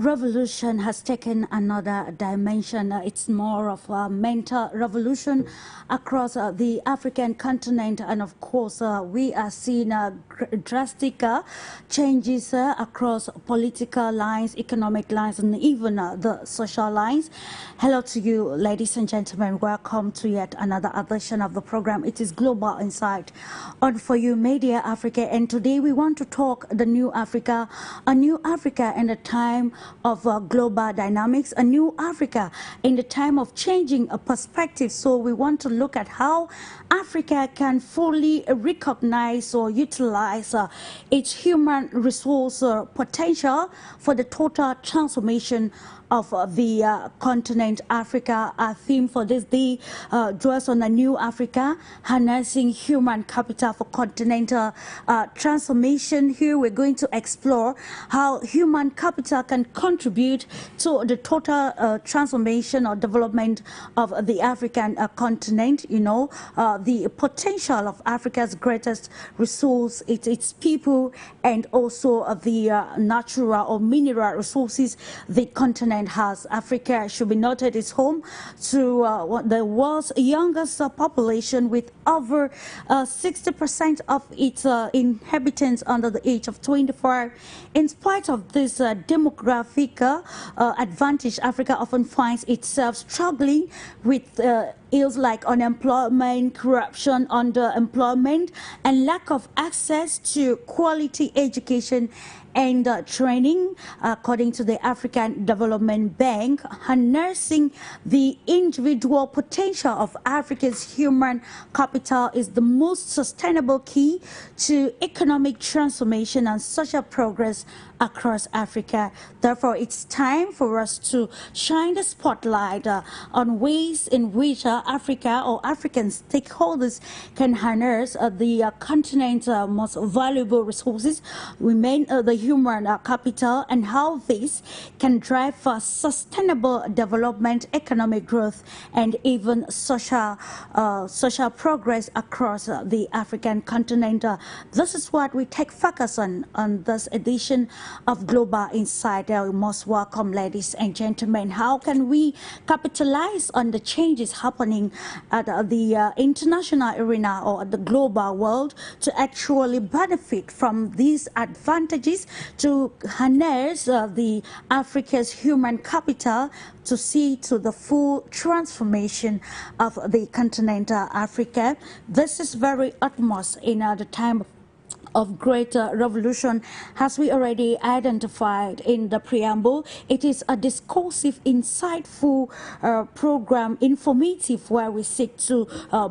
revolution has taken another dimension. It's more of a mental revolution across the African continent, and of course we are seeing drastic changes across political lines, economic lines, and even the social lines. Hello to you, ladies and gentlemen. Welcome to yet another edition of the program. It is Global Insight on For You Media Africa, and today we want to talk the new Africa, a new Africa in the time of global dynamics, a new Africa in the time of changing a perspective. So we want to look at how Africa can fully recognize or utilize its human resource potential for the total transformation of the continent Africa. Our theme for this day dwells on a new Africa, harnessing human capital for continental transformation. Here we're going to explore how human capital can contribute to the total transformation or development of the African continent. You know, the potential of Africa's greatest resource, its people, and also the natural or mineral resources the continent has. Africa should be noted is home to the world's youngest population, with over 60% of its inhabitants under the age of 25. In spite of this demographic advantage, Africa often finds itself struggling with ills like unemployment, corruption, underemployment, and lack of access to quality education and training. According to the African Development Bank, harnessing the individual potential of Africa's human capital is the most sustainable key to economic transformation and social progress across Africa. Therefore, it's time for us to shine the spotlight on ways in which Africa or African stakeholders can harness the continent's most valuable resources, remain the human capital, and how this can drive sustainable development, economic growth, and even social progress across the African continent. This is what we take focus on this edition of Global Insight. We must welcome, ladies and gentlemen. How can we capitalize on the changes happening at the international arena or at the global world to actually benefit from these advantages, to harness the Africa's human capital to see to the full transformation of the continent Africa? This is very utmost in the time of great revolution, as we already identified in the preamble. It is a discursive, insightful program, informative, where we seek to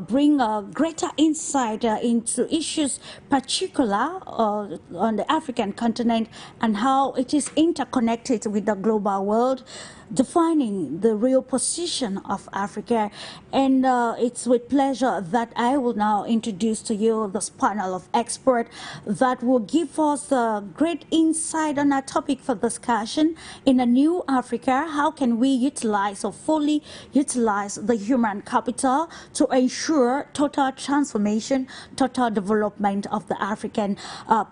bring greater insight into issues particular on the African continent and how it is interconnected with the global world, defining the real position of Africa. And it's with pleasure that I will now introduce to you this panel of experts that will give us great insight on our topic for discussion. In a new Africa, how can we utilize or fully utilize the human capital to ensure total transformation, total development of the African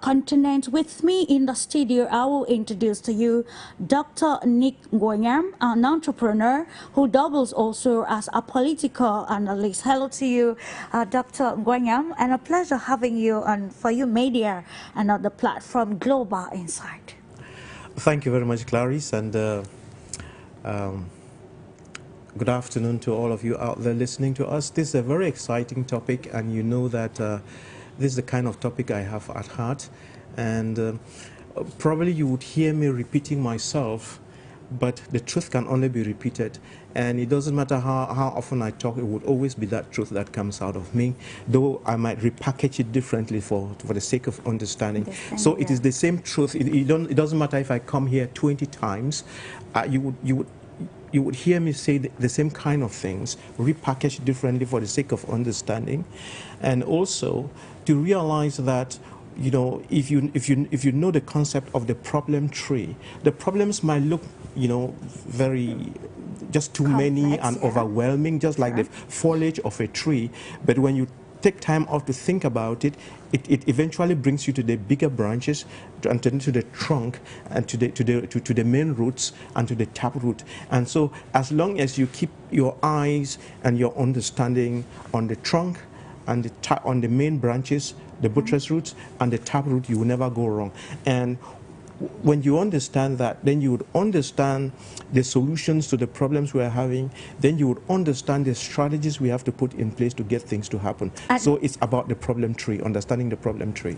continent? With me in the studio, I will introduce to you Dr. NGWANYAM, an entrepreneur who doubles also as a political analyst. Hello to you, Dr. NGWANYAM, and a pleasure having you on For You Media and on the platform Global Insight. Thank you very much, Clarice, and good afternoon to all of you out there listening to us. This is a very exciting topic, and you know that this is the kind of topic I have at heart, and probably you would hear me repeating myself, but the truth can only be repeated, and it doesn't matter how often I talk, it would always be that truth that comes out of me, though I might repackage it differently for the sake of understanding. So it is the same truth. It doesn't matter if I come here 20 times, you would hear me say the same kind of things, repackaged differently for the sake of understanding, and also to realize that, you know, if you know the concept of the problem tree, the problems might look, you know, very just too complex, many and overwhelming, just like the foliage of a tree. But when you take time out to think about it, it eventually brings you to the bigger branches, and to the trunk, and to the main roots, and to the tap root. And so as long as you keep your eyes and your understanding on the trunk and on the main branches, the buttress roots and the tap root, you will never go wrong. And when you understand that, then you would understand the solutions to the problems we are having. Then you would understand the strategies we have to put in place to get things to happen. And so it's about the problem tree, understanding the problem tree.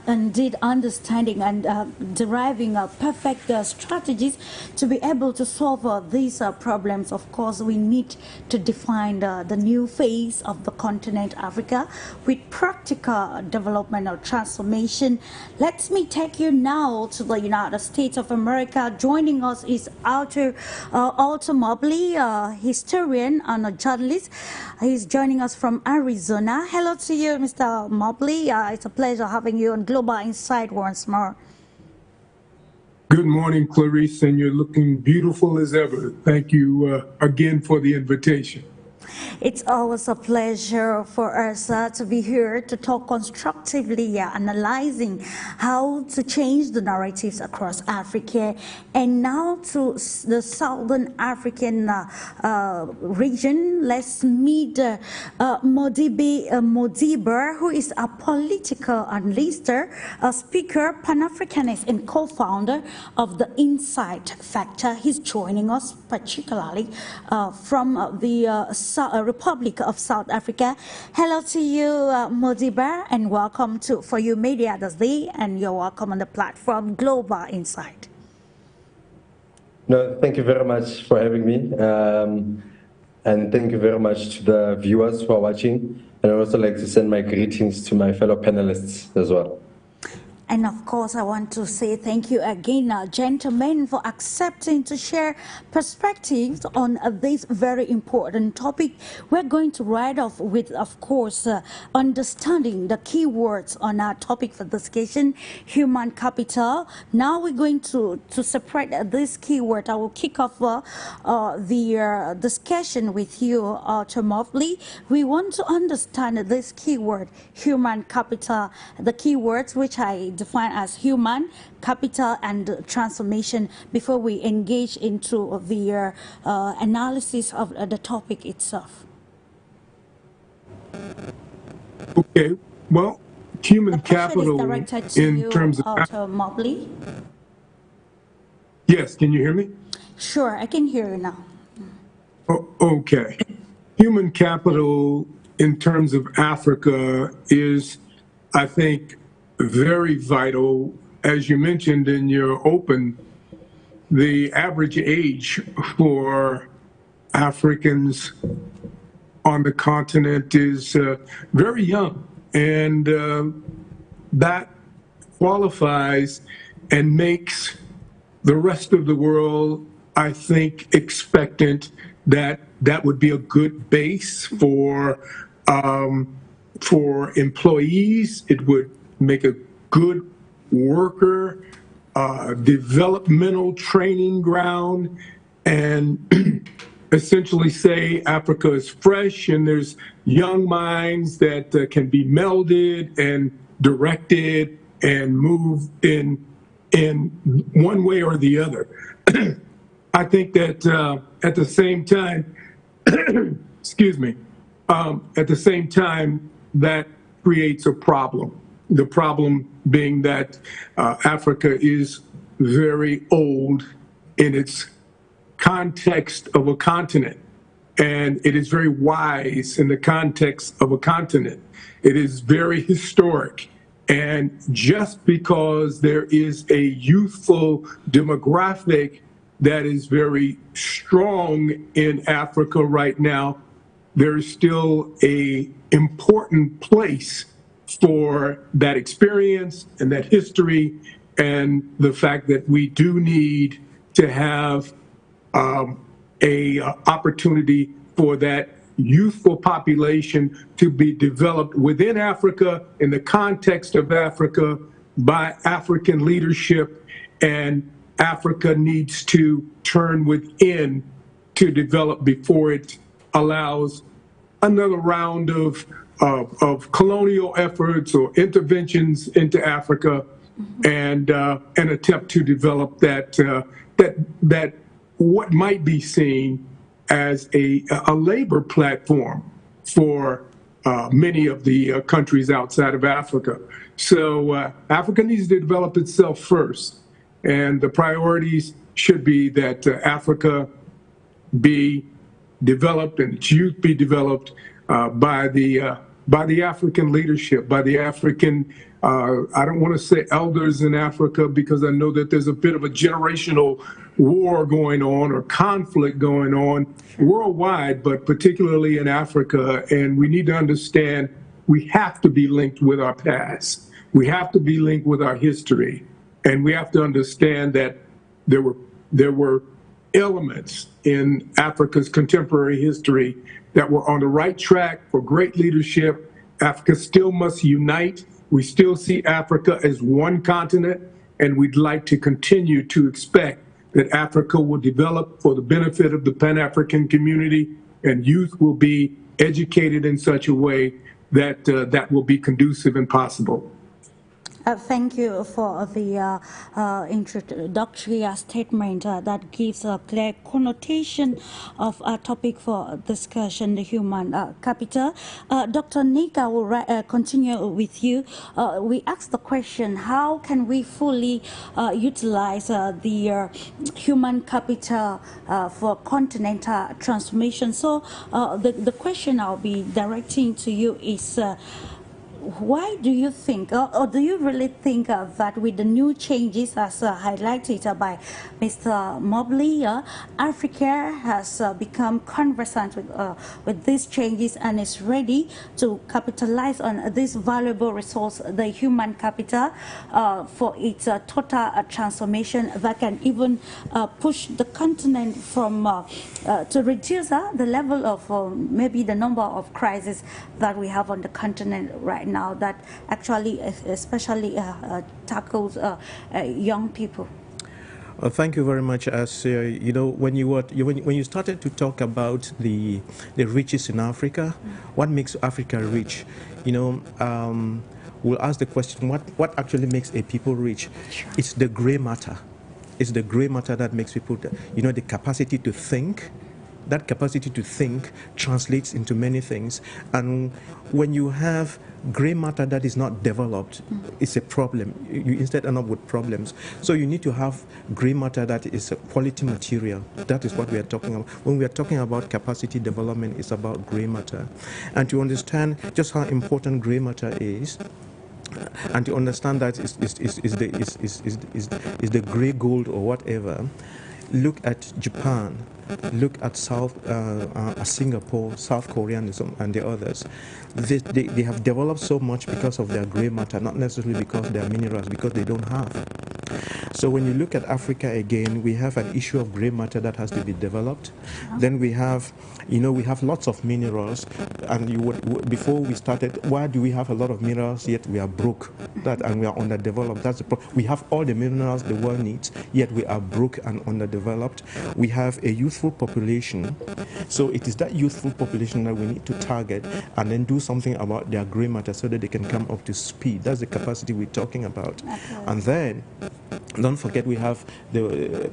Indeed, understanding and deriving perfect strategies to be able to solve these problems. Of course, we need to define the new phase of the continent Africa with practical development or transformation. Let me take you now to the United States of America. Joining us is Walter Mobley, historian and a journalist. He's joining us from Arizona. Hello to you, Mr. Mobley. It's a pleasure having you on Global Insight once more. Good morning, Clarice, and you're looking beautiful as ever. Thank you again for the invitation. It's always a pleasure for us to be here to talk constructively, analyzing how to change the narratives across Africa and now to the Southern African region. Let's meet MODIBE, who is a political analyst, a speaker, Pan-Africanist, and co-founder of the Insight Factor. He's joining us particularly from the Republic of South Africa. Hello to you, MODIBA, and welcome to For You Media this day, and you're welcome on the platform Global Insight. No, thank you very much for having me, and thank you very much to the viewers who are watching, and I'd also like to send my greetings to my fellow panelists as well. And of course, I want to say thank you again, gentlemen, for accepting to share perspectives on this very important topic. We're going to ride off with, of course, understanding the key words on our topic for discussion, human capital. Now we're going to separate this keyword. I will kick off the discussion with you, Walter Mobley. We want to understand this keyword, human capital, the keywords which I define as human capital and transformation before we engage into the analysis of the topic itself. Okay, well, human capital in terms of Walter Mobley. Yes, can you hear me? Sure, I can hear you now. Oh, okay, human capital in terms of Africa is, I think, very vital. As you mentioned in your open, the average age for Africans on the continent is very young, and that qualifies and makes the rest of the world, I think, expectant that that would be a good base for employees. It would make a good worker, developmental training ground, and essentially say Africa is fresh and there's young minds that can be melded and directed and move in one way or the other. I think that at the same time, excuse me, at the same time, that creates a problem. The problem being that Africa is very old in its context of a continent, and it is very wise in the context of a continent. It is very historic, and just because there is a youthful demographic that is very strong in Africa right now, there is still an important place for that experience and that history, and the fact that we do need to have a opportunity for that youthful population to be developed within Africa, in the context of Africa, by African leadership, and Africa needs to turn within to develop before it allows another round of colonial efforts or interventions into Africa, and an attempt to develop that what might be seen as a labor platform for many of the countries outside of Africa. So Africa needs to develop itself first, and the priorities should be that Africa be developed and its youth be developed by the African leadership, by the African, I don't want to say elders in Africa, because I know that there's a bit of a generational war going on or conflict going on worldwide, but particularly in Africa. And we need to understand we have to be linked with our past. We have to be linked with our history. And we have to understand that there were elements in Africa's contemporary history that were on the right track for great leadership. Africa still must unite. We still see Africa as one continent, and we'd like to continue to expect that Africa will develop for the benefit of the Pan-African community, and youth will be educated in such a way that that will be conducive and possible. Thank you for the introductory statement that gives a clear connotation of our topic for discussion, the human capital. Dr. Nika will continue with you. We asked the question, how can we fully utilize the human capital for continental transformation? So the question I'll be directing to you is, why do you think, or do you really think that with the new changes as highlighted by Mr. Mobley, Africa has become conversant with these changes and is ready to capitalize on this valuable resource, the human capital, for its total transformation that can even push the continent from to reduce the level of maybe the number of crises that we have on the continent right now that actually especially tackles young people? Thank you very much. As you know, when you started to talk about the riches in Africa, what makes Africa rich, you know, we'll ask the question: what actually makes a people rich? Sure. It's the gray matter. It's the gray matter that makes people, you know, the capacity to think. That capacity to think translates into many things, and when you have gray matter that is not developed, it's a problem. You instead end up with problems. So you need to have gray matter that is a quality material. That is what we are talking about. When we are talking about capacity development, it's about gray matter. And to understand just how important gray matter is, and to understand that is the gray gold or whatever, look at Japan. Look at Singapore, South Korea, and the others. They have developed so much because of their gray matter, not necessarily because they are minerals, because they don't have. So when you look at Africa again, we have an issue of gray matter that has to be developed. Then we have, you know, we have lots of minerals, and before we started, why do we have a lot of minerals yet we are broke? And we are underdeveloped. That's the problem. We have all the minerals the world needs, yet we are broke and underdeveloped. We have a youthful population, so it is that youthful population that we need to target and then do something about their gray matter so that they can come up to speed. That's the capacity we're talking about. Absolutely. And then don't forget we have a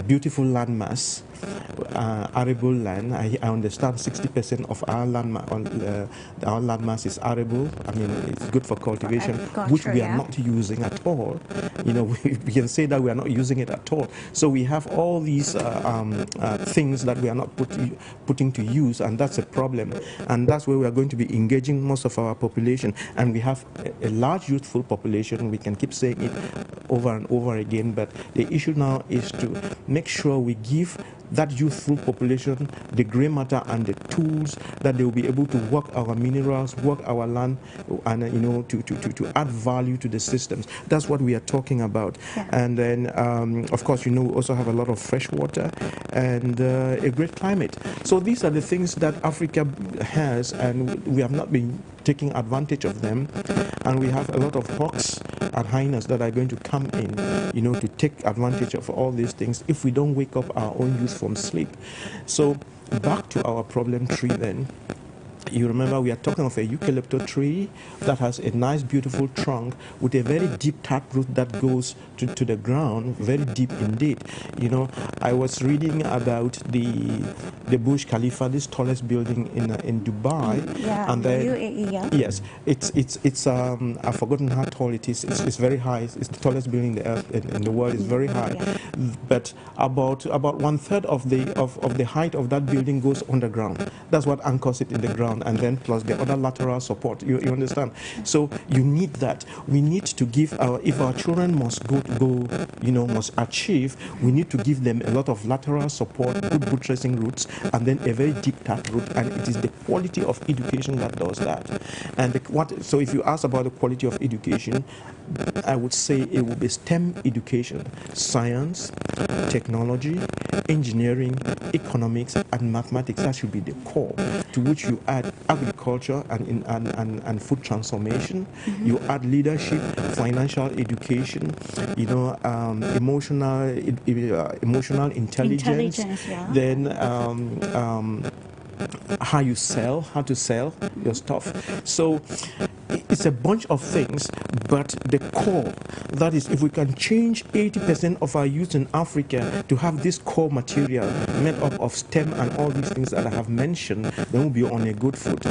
beautiful landmass, arable land. I understand 60% of our landmass is arable. I mean, it's good for cultivation, which we are not using at all. You know, we can say that we are not using it at all. So we have all these things that we are not putting to use, and that's a problem. And that's where we are going to be engaging most of our population. And we have a large youthful population. We can keep saying it over and over again, but the issue now is to make sure we give that youthful population the gray matter and the tools that they will be able to work our minerals, work our land, and you know, to add value to the systems. That's what we are talking about. Yeah. And then of course, you know, we also have a lot of fresh water and a great climate. So these are the things that Africa has, and we have not been taking advantage of them. And we have a lot of hawks and hyenas that are going to come in, you know, to take advantage of all these things if we don't wake up our own youth from sleep. So back to our problem tree then. You remember we are talking of a eucalyptus tree that has a nice, beautiful trunk with a very deep taproot that goes to the ground, very deep indeed. You know, I was reading about the Burj Khalifa, this tallest building in Dubai. Yeah, and then, UAE, yeah. Yes, it's I've forgotten how tall it is. It's very high. It's the tallest building in the world. It's very high, but about 1/3 of the height of that building goes underground. That's what anchors it in the ground, and then plus the other lateral support. You understand? So you need that. We need to give if our children must must achieve, we need to give them a lot of lateral support, good buttressing roots, and then a very deep taproot. And it is the quality of education that does that. And so if you ask about the quality of education, I would say it will be STEM education: science, technology, engineering, economics, and mathematics. That should be the core, to which you add agriculture and food transformation. You add leadership, financial education, emotional intelligence. Yeah. Then how to sell your stuff. So it's a bunch of things, but the core, that is, if we can change 80% of our youth in Africa to have this core material made up of STEM and all these things that I have mentioned, then we'll be on a good foot.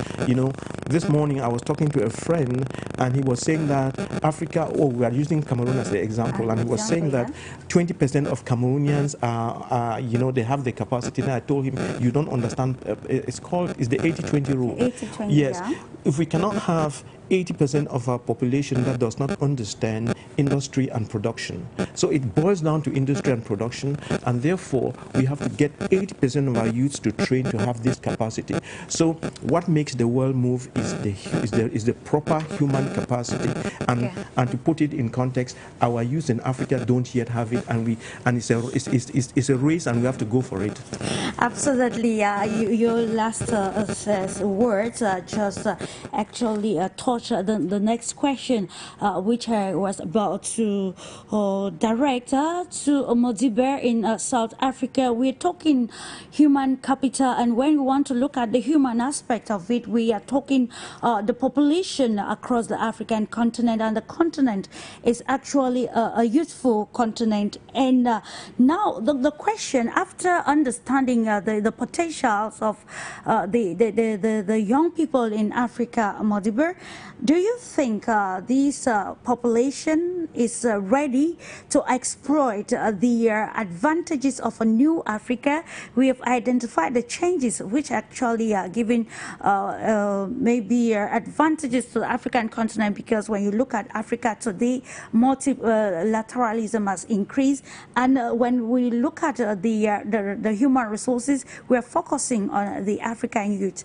This morning I was talking to a friend, and he was saying that Africa, we are using Cameroon as the example, and he was saying that 20% of Cameroonians are they have the capacity. And I told him, you don't understand, it's the 80-20 rule. 80-20, yes. Yeah. If we cannot have 80% of our population that does not understand industry and production. So it boils down to industry and production, and therefore we have to get 80% of our youths to train to have this capacity. So what makes the world move is the proper human capacity, and to put it in context, our youth in Africa don't yet have it, and it's a race, and we have to go for it. Absolutely. Your last words just actually touch the next question, which I was about to direct to MODIBE in South Africa. We're talking human capital, and when we want to look at the human aspect of it, we are talking the population across the African continent, and the continent is actually a youthful continent. And now the question, after understanding the potentials of the young people in Africa, MODIBE, do you think this population is ready to exploit the advantages of a new Africa? We have identified the changes which actually are giving maybe advantages to the African continent, because when you look at Africa today, multilateralism has increased, and when we look at the human resources, we are focusing on the African youth.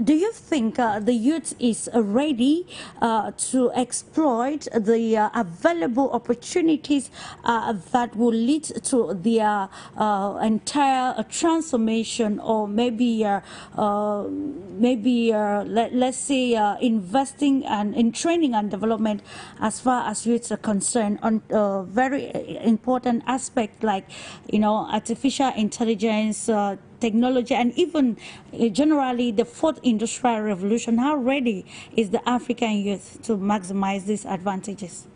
Do you think the youth is ready to exploit the available opportunities that will lead to their entire transformation, or maybe let's say investing in training and development as far as youths are concerned, on very important aspect like artificial intelligence, technology, and even generally the fourth industrial revolution? How ready is the African youth to maximize these advantages?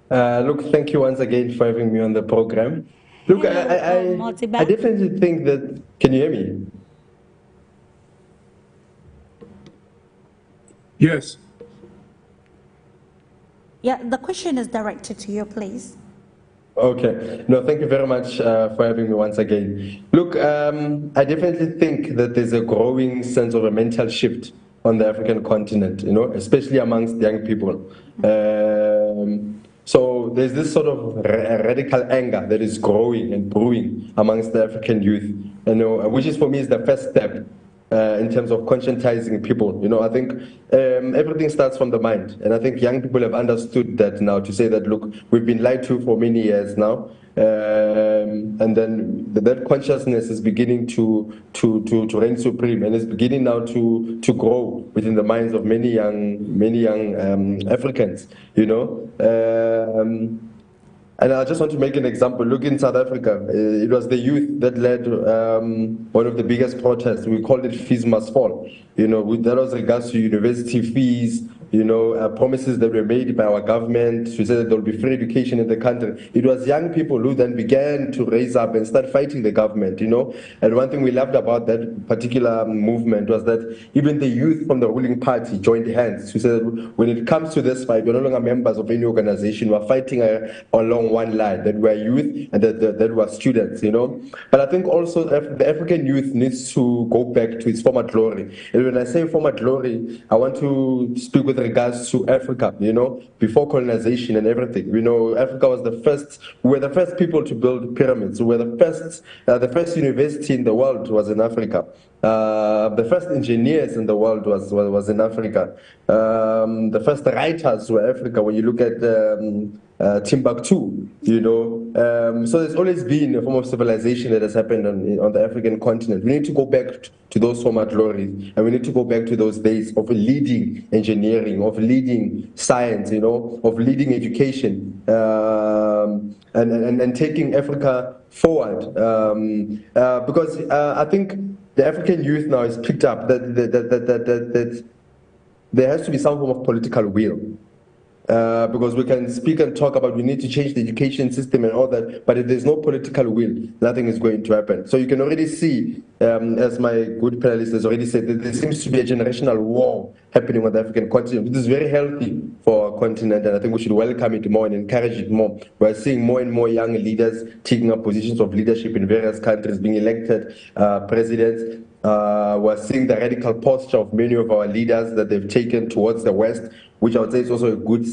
Look, thank you once again for having me on the program. Look, I definitely think that, can you hear me? Yes. Yeah, the question is directed to you, please. Okay. No, thank you very much for having me once again. Look, I definitely think that there's a growing sense of a mental shift on the African continent, especially amongst young people. So there's this sort of radical anger that is growing and brewing amongst the African youth, which is for me is the first step in terms of conscientizing people. I think everything starts from the mind, and I think young people have understood that now, to say that, look, we've been lied to for many years now, and then that consciousness is beginning to reign supreme, and is beginning now to grow within the minds of many young Africans. And I just want to make an example. Look in South Africa, it was the youth that led one of the biggest protests. We called it Fees Must Fall. You know, that was regards to university fees, you know, promises that were made by our government to say that there will be free education in the country. It was young people who then began to raise up and start fighting the government, you know. And one thing we loved about that particular movement was that even the youth from the ruling party joined hands to say that when it comes to this fight, we're no longer members of any organization. We're fighting along one line, that we're youth and that we're students, you know. But I think also the African youth needs to go back to its former glory. And when I say former glory, I want to speak with regards to Africa, you know, before colonization and everything. You know, Africa was we were the first people to build pyramids. We were the first university in the world was in Africa. The first engineers in the world was in Africa. The first writers were Africa. When you look at Timbuktu, you know, so there's always been a form of civilization that has happened on the African continent. We need to go back to those former glories, and we need to go back to those days of leading engineering, of leading science, you know, of leading education, and taking Africa forward. Because I think the African youth now has picked up that there has to be some form of political will. Because we can speak and talk about we need to change the education system and all that, but if there's no political will, nothing is going to happen. So you can already see, as my good panelist has already said, that there seems to be a generational war happening on the African continent. This is very healthy for our continent, and I think we should welcome it more and encourage it more. We're seeing more and more young leaders taking up positions of leadership in various countries, being elected presidents. We're seeing the radical posture of many of our leaders that they've taken towards the West, which I would say is also a good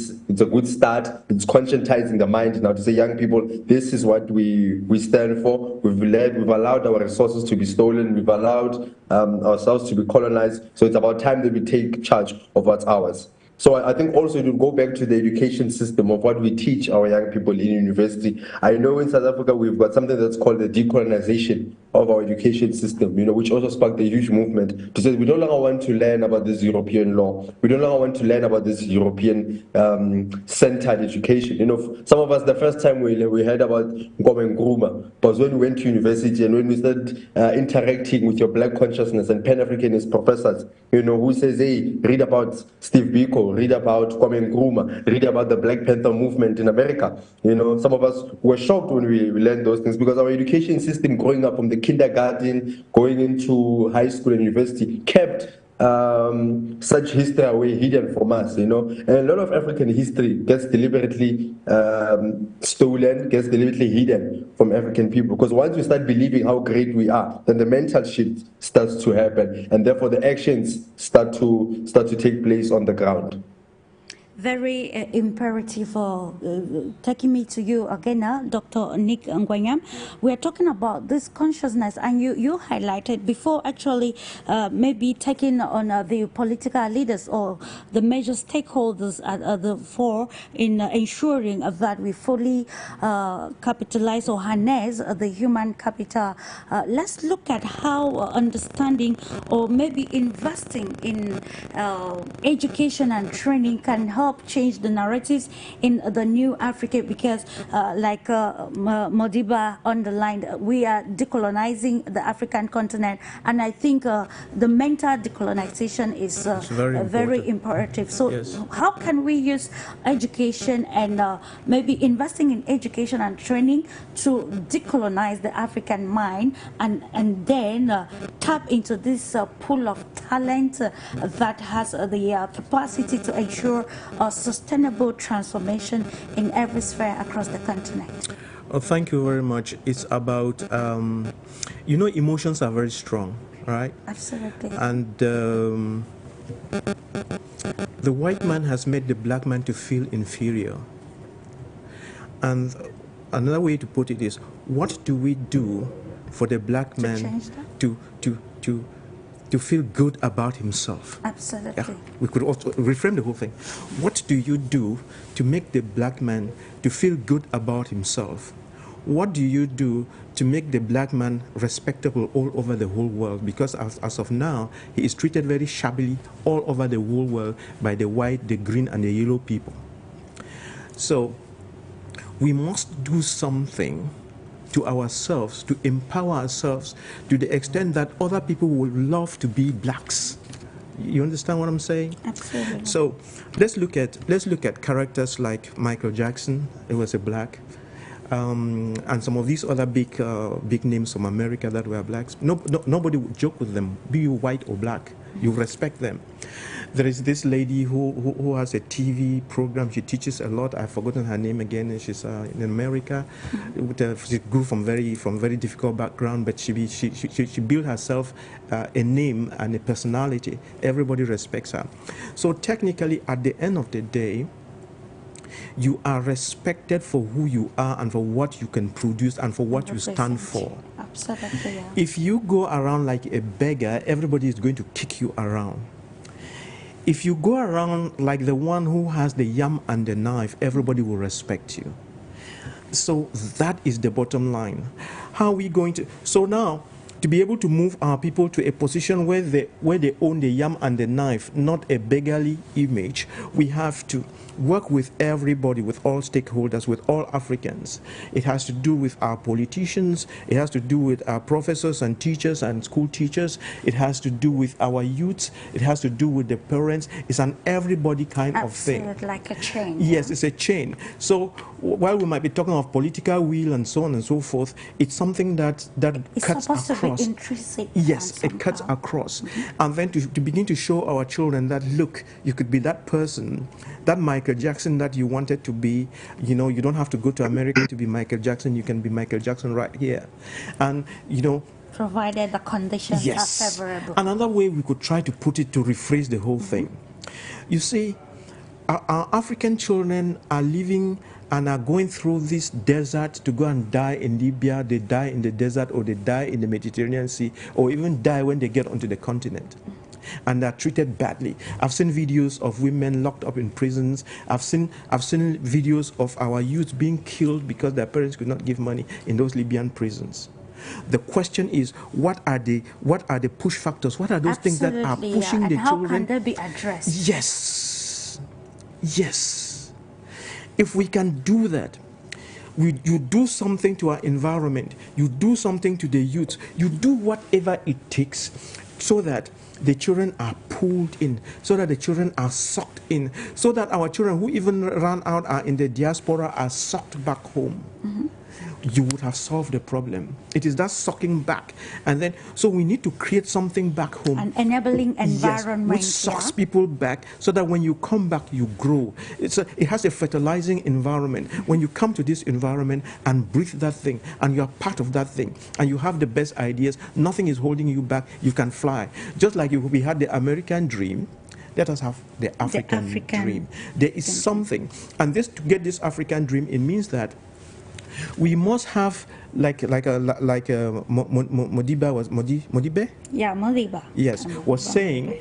start. It's conscientizing the mind now to say, young people, this is what we stand for. We've allowed our resources to be stolen. We've allowed ourselves to be colonized. So it's about time that we take charge of what's ours. So I think also it will go back to the education system of what we teach our young people in university. I know in South Africa we've got something that's called the decolonization of our education system, you know, which also sparked a huge movement to say we no longer want to learn about this European law. We no longer want to learn about this European centered education. You know, some of us, the first time we heard about Ngoma was when we went to university and when we started interacting with your Black consciousness and Pan-Africanist professors, you know, who says, hey, read about Steve Biko, read about Kwame Nkrumah, read about the Black Panther movement in America. You know, some of us were shocked when we learned those things because our education system growing up from the kindergarten, going into high school and university, kept such history away hidden from us, you know. And a lot of African history gets deliberately stolen, gets deliberately hidden from African people. Because once we start believing how great we are, then the mental shift starts to happen, and therefore the actions start to take place on the ground. Very imperative for taking me to you again, Dr. Nick NGWANYAM. We are talking about this consciousness, and you highlighted before actually maybe taking on the political leaders or the major stakeholders at the fore in ensuring that we fully capitalize or harness the human capital. Let's look at how understanding or maybe investing in education and training can help change the narratives in the new Africa, because like MODIBA underlined, we are decolonizing the African continent, and I think the mental decolonization is very imperative. So yes, how can we use education and maybe investing in education and training to decolonize the African mind and then tap into this pool of talent that has the capacity to ensure a sustainable transformation in every sphere across the continent? Thank you very much. It's about, you know, emotions are very strong, right? Absolutely. And the white man has made the black man to feel inferior. And another way to put it is, what do we do for the black man to feel good about himself? Absolutely. Yeah, we could also reframe the whole thing. What do you do to make the black man to feel good about himself? What do you do to make the black man respectable all over the whole world? Because as of now, he is treated very shabbily all over the whole world by the white, the green, and the yellow people. So we must do something to ourselves, to empower ourselves to the extent that other people will love to be blacks. You understand what I'm saying? Absolutely. So let's look at characters like Michael Jackson. He was a black, and some of these other big names from America that were blacks. Nobody would joke with them, be you white or black. You respect them. There is this lady who has a TV program. She teaches a lot. I've forgotten her name again. She's in America. She grew from very difficult background, but she built herself a name and a personality. Everybody respects her. So technically, at the end of the day, you are respected for who you are and for what you can produce and for what you stand for. Absolutely. Yeah. If you go around like a beggar, everybody is going to kick you around. If you go around like the one who has the yam and the knife, everybody will respect you. So that is the bottom line. How are we going to... So now, to be able to move our people to a position where they own the yam and the knife, not a beggarly image, we have to work with everybody, with all stakeholders, with all Africans. It has to do with our politicians. It has to do with our professors and teachers and school teachers. It has to do with our youths. It has to do with the parents. It's an everybody kind of thing. Absolutely, like a chain. Yes, it's a chain. So while we might be talking of political will and so on and so forth, it's something that it's cuts supposed across. To be intrinsic. Yes, it cuts across. And then to begin to show our children that, look, you could be that person, that Michael Jackson that you wanted to be. You know, you don't have to go to America to be Michael Jackson. You can be Michael Jackson right here. And, you know, provided the conditions are favorable. Another way we could try to put it, to rephrase the whole thing. You see, our African children are living and are going through this desert to go and die in Libya. They die in the desert, or they die in the Mediterranean Sea, or even die when they get onto the continent. And they're treated badly. I've seen videos of women locked up in prisons. I've seen videos of our youth being killed because their parents could not give money in those Libyan prisons. The question is, what are the push factors? What are those things that are pushing the how children? How can they be addressed? Yes, yes. If we can do that, you do something to our environment, you do something to the youth, you do whatever it takes so that the children are pulled in, so that the children are sucked in, so that our children who even run out are in the diaspora are sucked back home. You would have solved the problem. It is that sucking back. And then, so we need to create something back home. An enabling environment. Yes, which sucks people back so that when you come back, you grow. It has a fertilizing environment. When you come to this environment and breathe that thing, and you are part of that thing, and you have the best ideas, nothing is holding you back, you can fly. Just like we had the American dream, let us have the African dream. There is something. And to get this African dream, it means that we must have MODIBA was MODIBE? Yeah, MODIBA. Yes, was saying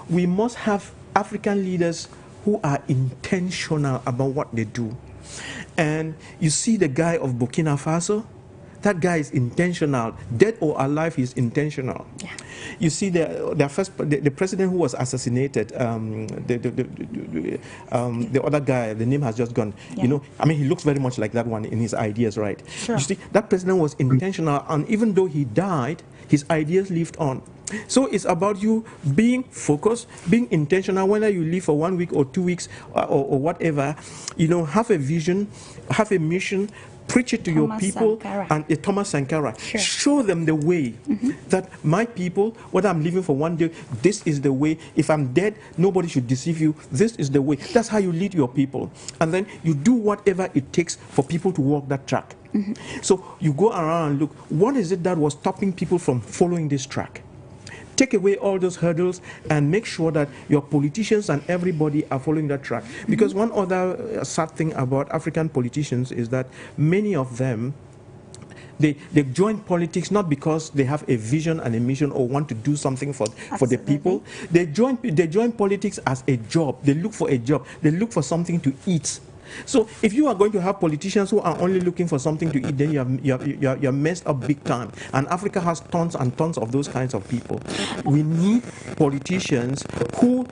we must have African leaders who are intentional about what they do. And you see the guy of Burkina Faso, that guy is intentional. Dead or alive, he's intentional. Yeah. You see the president who was assassinated, the other guy, the name has just gone. Yeah. You know, I mean, he looks very much like that one in his ideas, right? Sure. You see, that president was intentional, and even though he died, his ideas lived on. So it's about you being focused, being intentional, whether you live for 1 week or 2 weeks or whatever. You know, have a vision, have a mission, preach it to your people, and Thomas Sankara. Sure. Show them the way that my people, whether I'm living for 1 day, this is the way. If I'm dead, nobody should deceive you. This is the way. That's how you lead your people. And then you do whatever it takes for people to walk that track. So you go around and look, what is it that was stopping people from following this track? Take away all those hurdles and make sure that your politicians and everybody are following that track. Because one other sad thing about African politicians is that many of them, they join politics not because they have a vision and a mission or want to do something for the people. They join politics as a job. They look for a job. They look for something to eat. So if you are going to have politicians who are only looking for something to eat, then you're messed up big time. And Africa has tons and tons of those kinds of people. We need politicians who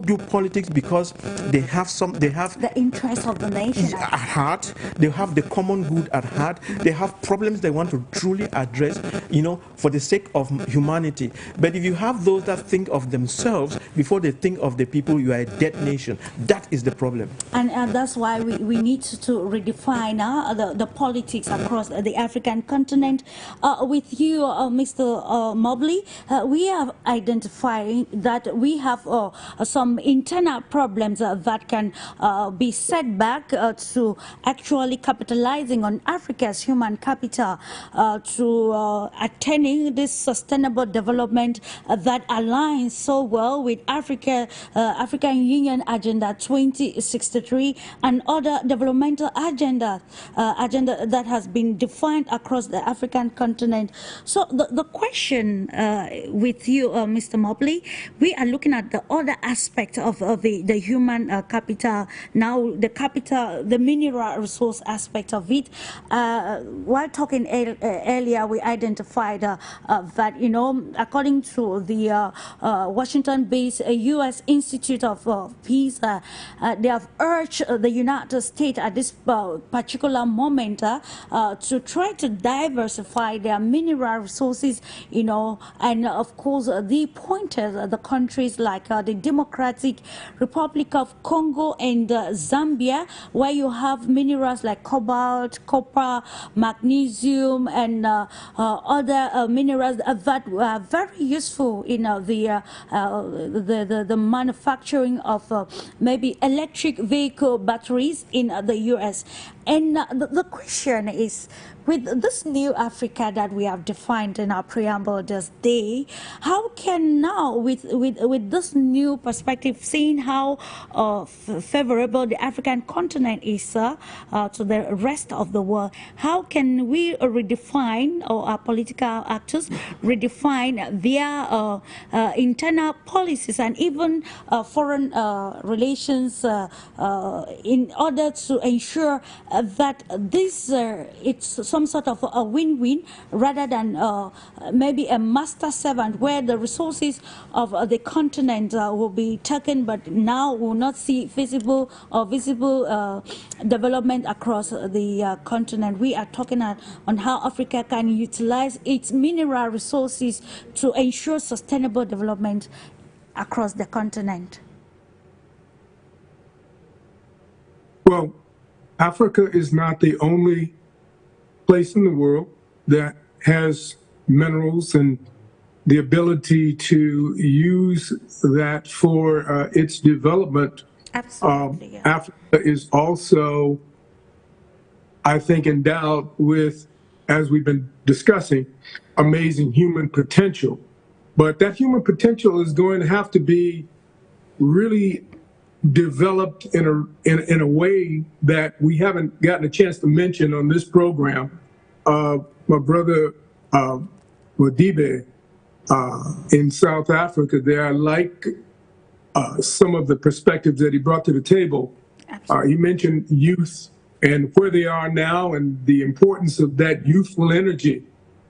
do politics because they have the interest of the nation at heart. They have the common good at heart. They have problems they want to truly address, for the sake of humanity. But if you have those that think of themselves before they think of the people, you are a dead nation. That is the problem. And that's why we need to redefine the politics across the African continent. With you, Mr. Mobley, we have identified that we have some internal problems that can be set back to actually capitalizing on Africa's human capital to attaining this sustainable development that aligns so well with African Union Agenda 2063 and other developmental agenda that has been defined across the African continent. So the question with you, Mr. Mobley, we are looking at the other aspect of the human capital now, the mineral resource aspect of it. While talking earlier, we identified that, according to the Washington-based U.S. Institute of Peace, they have urged the United States at this particular moment to try to diversify their mineral resources, and of course they pointed the countries like the Democratic Republic of Congo and Zambia, where you have minerals like cobalt, copper, magnesium, and other minerals that are very useful in the manufacturing of maybe electric vehicle batteries in the U.S. And the question is, with this new Africa that we have defined in our preamble this day, how can now, with this new perspective, seeing how favorable the African continent is to the rest of the world, how can we redefine, or our political actors redefine their internal policies and even foreign relations in order to ensure that this it's some sort of a win-win rather than maybe a master servant where the resources of the continent will be taken but now will not see visible development across the continent. We are talking on how Africa can utilize its mineral resources to ensure sustainable development across the continent. Well, Africa is not the only place in the world that has minerals and the ability to use that for its development. Absolutely. Yeah. Africa is also, I think, endowed with, as we've been discussing, amazing human potential. But that human potential is going to have to be really developed in a way that we haven't gotten a chance to mention on this program. My brother MODIBE in South Africa there, I like some of the perspectives that he brought to the table. He mentioned youth and where they are now and the importance of that youthful energy.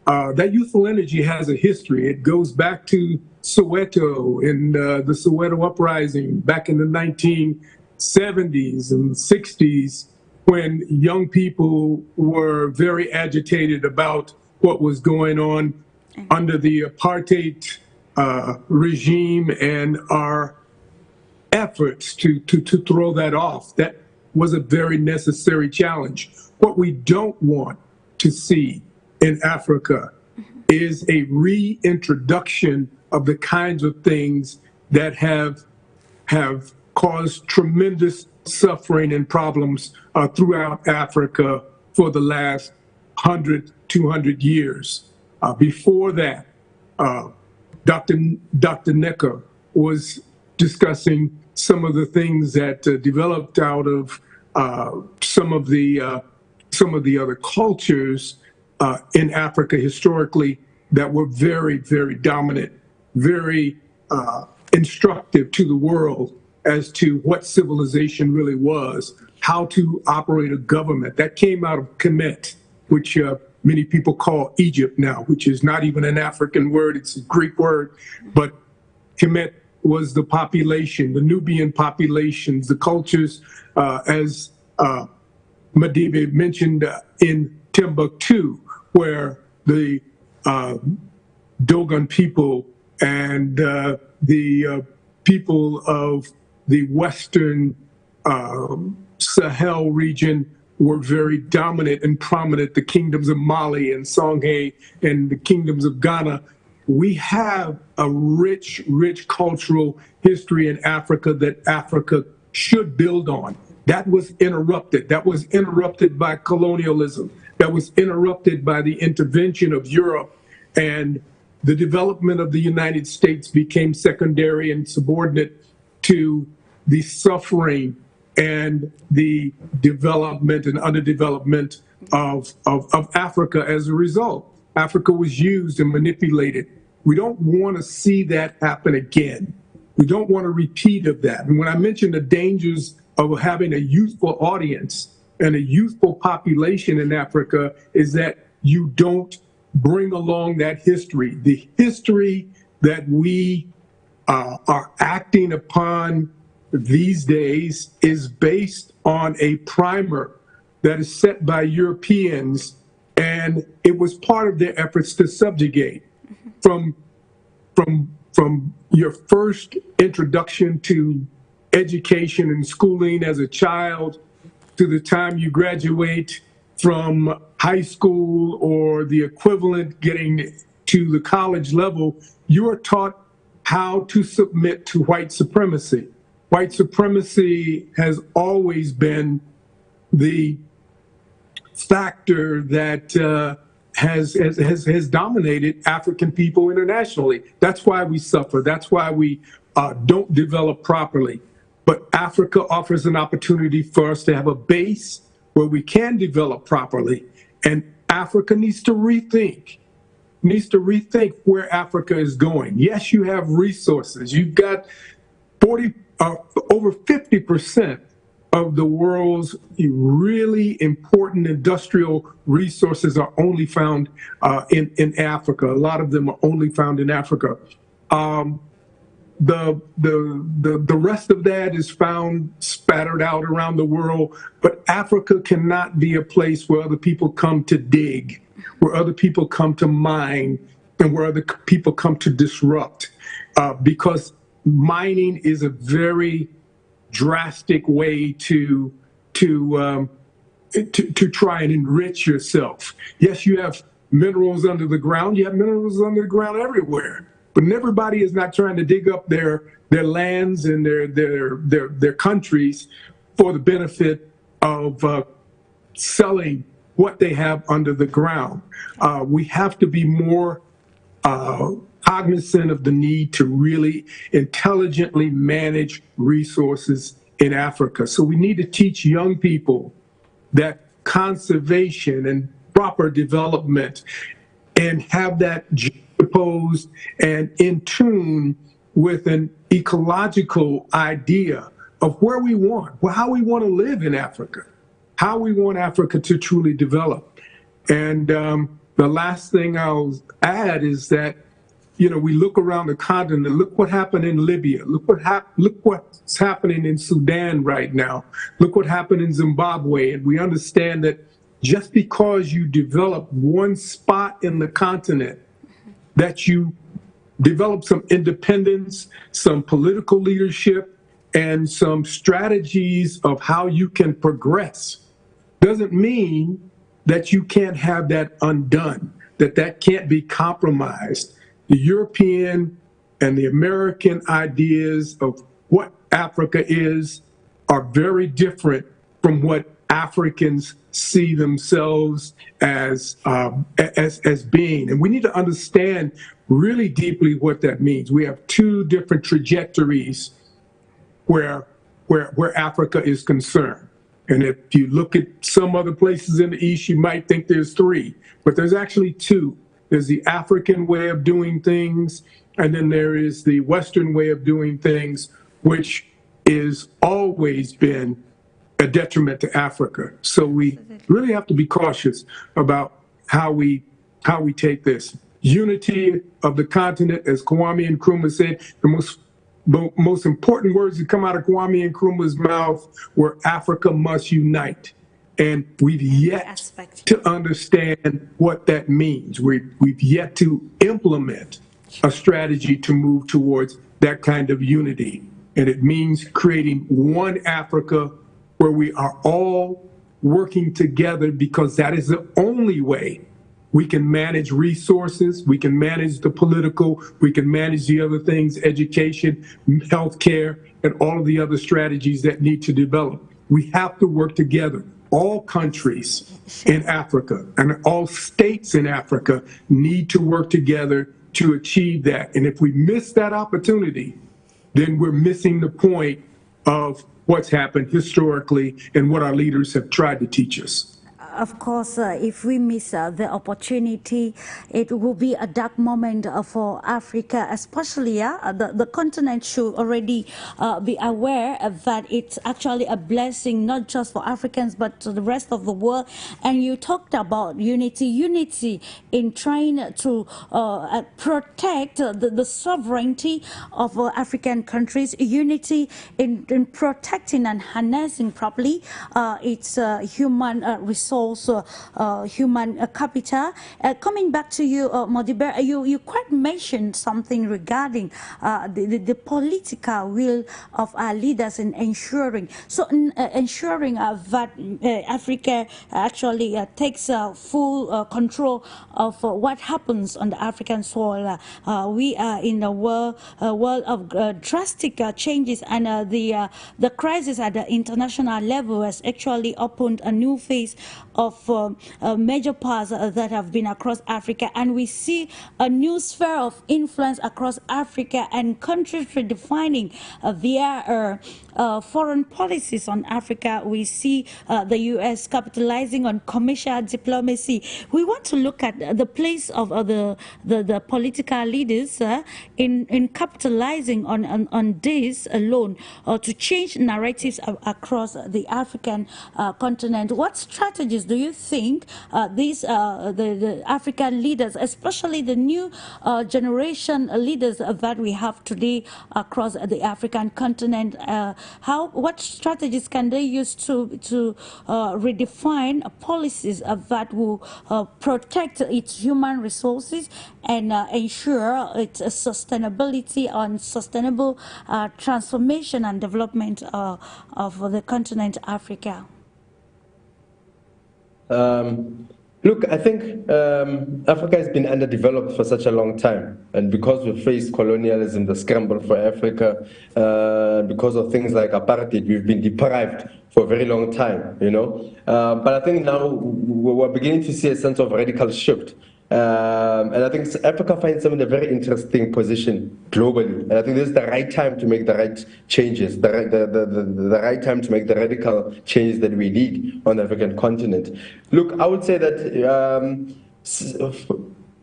That youthful energy has a history. It goes back to Soweto and the Soweto uprising back in the 1970s and 60s, when young people were very agitated about what was going on under the apartheid regime and our efforts to throw that off. That was a very necessary challenge. What we don't want to see in Africa is a reintroduction of the kinds of things that have caused tremendous suffering and problems throughout Africa for the last 100, 200 years. Before that, Dr. Necker was discussing some of the things that developed out of some of the other cultures in Africa historically that were very, very dominant, very instructive to the world as to what civilization really was, how to operate a government. That came out of Kemet, which many people call Egypt now, which is not even an African word, it's a Greek word. But Kemet was the population, the Nubian populations, the cultures, as MODIBE mentioned in Timbuktu, where the Dogon people and the people of the Western Sahel region were very dominant and prominent, the kingdoms of Mali and Songhai and the kingdoms of Ghana. We have a rich, rich cultural history in Africa that Africa should build on. That was interrupted. That was interrupted by colonialism. That was interrupted by the intervention of Europe, and the development of the United States became secondary and subordinate to the suffering and the development and underdevelopment of Africa as a result. Africa was used and manipulated. We don't want to see that happen again. We don't want a repeat of that. And when I mention the dangers of having a youthful audience and a youthful population in Africa, is that you don't bring along that history. The history that we are acting upon these days is based on a primer that is set by Europeans, and it was part of their efforts to subjugate. From your first introduction to education and schooling as a child to the time you graduate from high school or the equivalent getting to the college level, you are taught how to submit to white supremacy. White supremacy has always been the factor that has dominated African people internationally. That's why we suffer. That's why we don't develop properly. But Africa offers an opportunity for us to have a base where we can develop properly. And Africa needs to rethink where Africa is going. Yes, you have resources. You've got over 50% of the world's really important industrial resources are only found in Africa. A lot of them are only found in Africa. The rest of that is found spattered out around the world, but Africa cannot be a place where other people come to dig, where other people come to mine, and where other people come to disrupt, because mining is a very drastic way to try and enrich yourself. Yes, you have minerals under the ground. You have minerals under the ground everywhere. But everybody is not trying to dig up their lands and their countries for the benefit of selling what they have under the ground. We have to be more cognizant of the need to really intelligently manage resources in Africa. So we need to teach young people that conservation and proper development, and have that juxtaposed and in tune with an ecological idea of where we want, how we want to live in Africa, how we want Africa to truly develop. And the last thing I'll add is that, you know, we look around the continent, look what happened in Libya, look what's happening in Sudan right now, look what happened in Zimbabwe, and we understand that just because you develop one spot in the continent, that you develop some independence, some political leadership, and some strategies of how you can progress, doesn't mean that you can't have that undone, that can't be compromised. The European and the American ideas of what Africa is are very different from what Africans see themselves as being. And we need to understand really deeply what that means. We have two different trajectories where Africa is concerned. And if you look at some other places in the East, you might think there's three, but there's actually two. There's the African way of doing things, and then there is the Western way of doing things, which is always been a detriment to Africa. So we really have to be cautious about how we take this. Unity of the continent, as Kwame Nkrumah said, the most important words that come out of Kwame Nkrumah's mouth were Africa must unite. And we've yet to understand what that means. We've yet to implement a strategy to move towards that kind of unity. And it means creating one Africa where we are all working together, because that is the only way we can manage resources, we can manage the political, we can manage the other things, education, healthcare, and all of the other strategies that need to develop. We have to work together. All countries in Africa and all states in Africa need to work together to achieve that. And if we miss that opportunity, then we're missing the point of what's happened historically and what our leaders have tried to teach us. Of course, if we miss the opportunity, it will be a dark moment for Africa, especially the continent should already be aware that it's actually a blessing, not just for Africans, but to the rest of the world. And you talked about unity in trying to protect the sovereignty of African countries, unity in protecting and harnessing properly its human resource, human capital. Coming back to you, MODIBE, you quite mentioned something regarding the political will of our leaders in ensuring that Africa actually takes full control of what happens on the African soil. We are in a world of drastic changes, and the crisis at the international level has actually opened a new phase of major powers that have been across Africa, and we see a new sphere of influence across Africa, and countries redefining their foreign policies on Africa. We see the U.S. capitalizing on commercial diplomacy. We want to look at the place of the political leaders in capitalizing on this alone to change narratives across the African continent. What strategies do you think the African leaders, especially the new generation leaders that we have today across the African continent, what strategies can they use to redefine policies that will protect its human resources and ensure its sustainability and sustainable transformation and development of the continent Africa? Look, I think Africa has been underdeveloped for such a long time, and because we faced colonialism, the scramble for Africa, because of things like apartheid, we've been deprived for a very long time, you know. But I think now we're beginning to see a sense of radical shift. And I think Africa finds itself in a very interesting position globally. And I think this is the right time to make the right changes, the right time to make the radical changes that we need on the African continent. Look, I would say that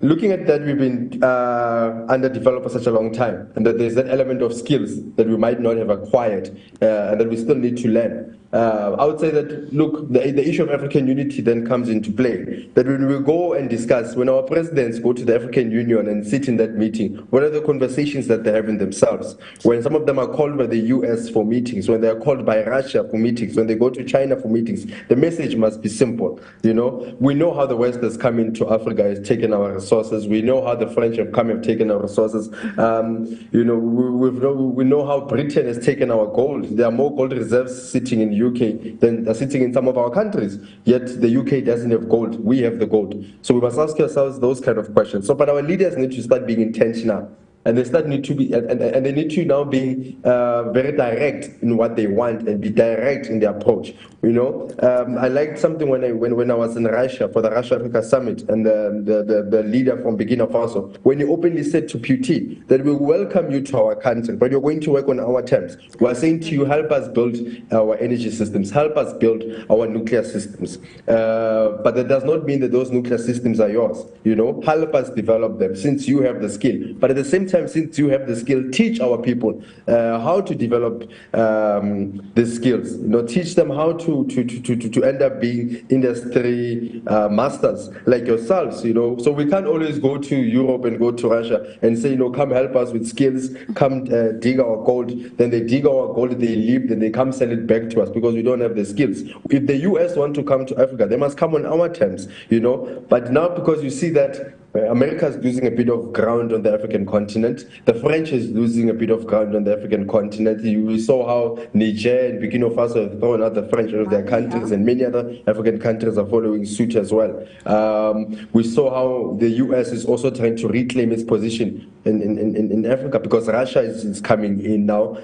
looking at that, we've been underdeveloped for such a long time, and that there's that element of skills that we might not have acquired and that we still need to learn. I would say that, look, the issue of African unity then comes into play. That when we go and discuss, when our presidents go to the African Union and sit in that meeting, what are the conversations that they're having themselves? When some of them are called by the US for meetings, when they're called by Russia for meetings, when they go to China for meetings, the message must be simple. You know, we know how the West has come into Africa, has taken our resources. We know how the French have come and taken our resources. You know, we know how Britain has taken our gold. There are more gold reserves sitting in UK than are sitting in some of our countries. Yet the UK doesn't have gold. We have the gold. So we must ask ourselves those kind of questions. So, but our leaders need to start being intentional. And they need to be, and they need to now be very direct in what they want and be direct in their approach. You know, I liked something when I was in Russia for the Russia-Africa Summit, and the leader from Burkina Faso, when he openly said to Putin that we welcome you to our country, but you're going to work on our terms. We are saying to you, help us build our energy systems, help us build our nuclear systems. But that does not mean that those nuclear systems are yours. You know, help us develop them since you have the skill. But at the same time, since you have the skill, teach our people how to develop the skills. You know, teach them how to end up being industry masters like yourselves. You know, so we can't always go to Europe and go to Russia and say, you know, come help us with skills, come dig our gold. Then they dig our gold, they leave, then they come sell it back to us because we don't have the skills. If the US want to come to Africa, they must come on our terms, you know. But now, because you see that America is losing a bit of ground on the African continent, the French is losing a bit of ground on the African continent. We saw how Niger and Burkina Faso have thrown out the French out of their countries, and many other African countries are following suit as well. We saw how the US is also trying to reclaim its position in Africa, because Russia is coming in now,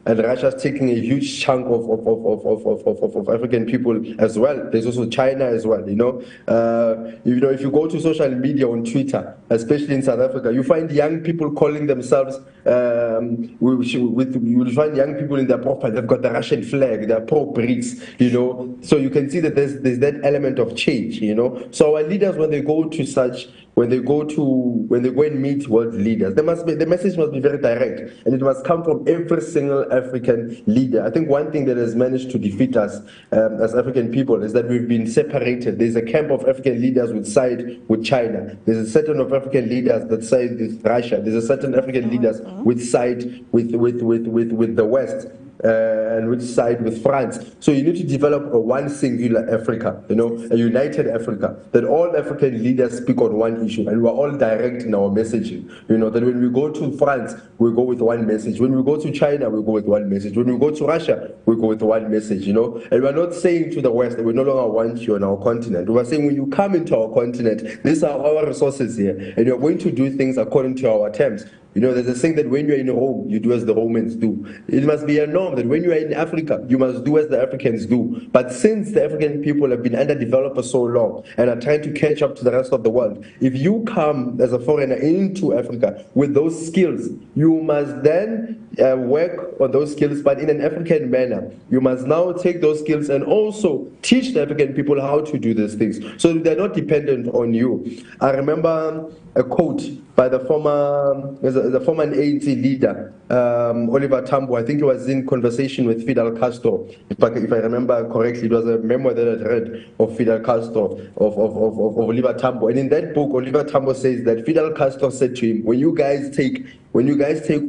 and Russia is taking a huge chunk of African people as well. There's also China as well. You know, if you go to social media on Twitter, especially in South Africa, you find young people calling themselves. You will find young people in their profile. They've got the Russian flag. They're pro-BRICS. You know, so you can see that there's that element of change. You know, so our leaders, when they go to such. When they go and meet world leaders, the message must be very direct, and it must come from every single African leader. I think one thing that has managed to defeat us as African people is that we've been separated. There's a camp of African leaders which side with China. There's a certain of African leaders that side with Russia. There's a certain African leaders which side with the West. And which side with France. So you need to develop a one singular Africa, you know, a united Africa, that all African leaders speak on one issue, and we're all direct in our messaging. You know, that when we go to France, we go with one message. When we go to China, we go with one message. When we go to Russia, we go with one message, you know. And we're not saying to the West that we no longer want you on our continent. We're saying when you come into our continent, these are our resources here, and you're going to do things according to our terms. You know, there's a saying that when you're in Rome, you do as the Romans do. It must be a norm that when you are in Africa, you must do as the Africans do. But since the African people have been underdeveloped for so long and are trying to catch up to the rest of the world, if you come as a foreigner into Africa with those skills, you must then work on those skills, but in an African manner. You must now take those skills and also teach the African people how to do these things, so that they're not dependent on you. I remember a quote by the former ANC leader, Oliver Tambo. I think he was in conversation with Fidel Castro. If I remember correctly, it was a memoir that I read of Fidel Castro, of Oliver Tambo. And in that book, Oliver Tambo says that Fidel Castro said to him, when you guys take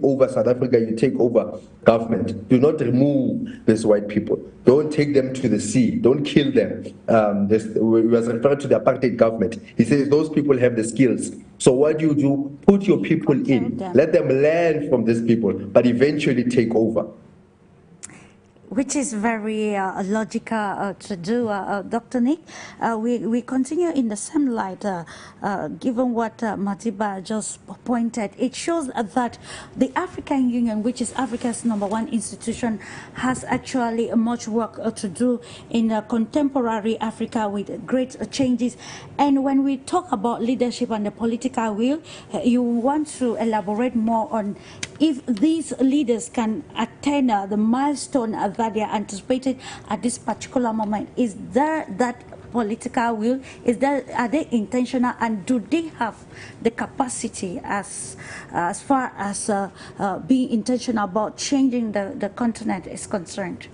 over South Africa, you take over government. Do not remove these white people. Don't take them to the sea. Don't kill them. He was referring to the apartheid government. He says those people have the skills. So what do? Put your people in. Let them learn from these people, but eventually take over. Which is very logical to do, Dr. Nick. We continue in the same light, given what MODIBA just pointed. It shows that the African Union, which is Africa's #1 institution, has actually much work to do in contemporary Africa with great changes. And when we talk about leadership and the political will, you want to elaborate more on if these leaders can attain the milestone that they are anticipated at this particular moment. Is there that political will? Are they intentional, and do they have the capacity as far as being intentional about changing the continent is concerned?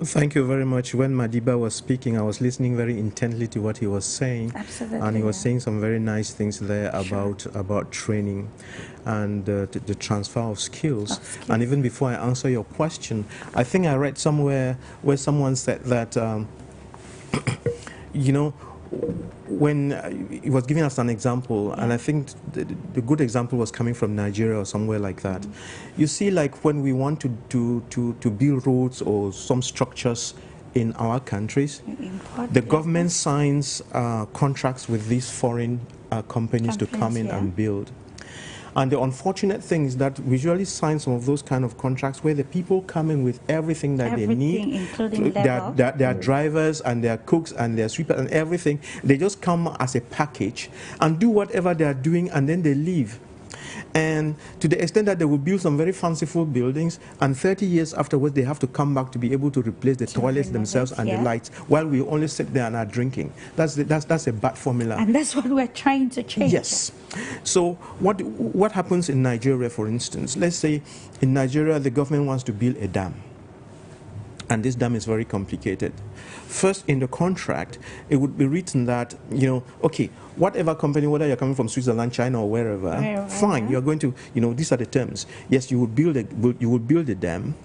Thank you very much. When MODIBA was speaking, I was listening very intently to what he was saying. Absolutely. And he was saying some very nice things there about training and the transfer of skills. And even before I answer your question, I think I read somewhere where someone said that, you know, when he was giving us an example, and I think the good example was coming from Nigeria or somewhere like that. You see, like when we want to build roads or some structures in our countries, the government signs contracts with these foreign companies to come in and build. And the unfortunate thing is that we usually sign some of those kind of contracts where the people come in with everything that they need, including their drivers and their cooks and their sweepers and everything. They just come as a package and do whatever they are doing, and then they leave. And to the extent that they will build some very fanciful buildings, and 30 years afterwards, they have to come back to be able to replace the toilets themselves and the lights, while we only sit there and are drinking. That's a bad formula. And that's what we're trying to change. Yes. So what happens in Nigeria, for instance? Let's say in Nigeria, the government wants to build a dam. And this dam is very complicated. First, in the contract, it would be written that, you know, okay, whatever company, whether you're coming from Switzerland, China, or wherever, fine, you're going to, you know, these are the terms. Yes, you will build a dam,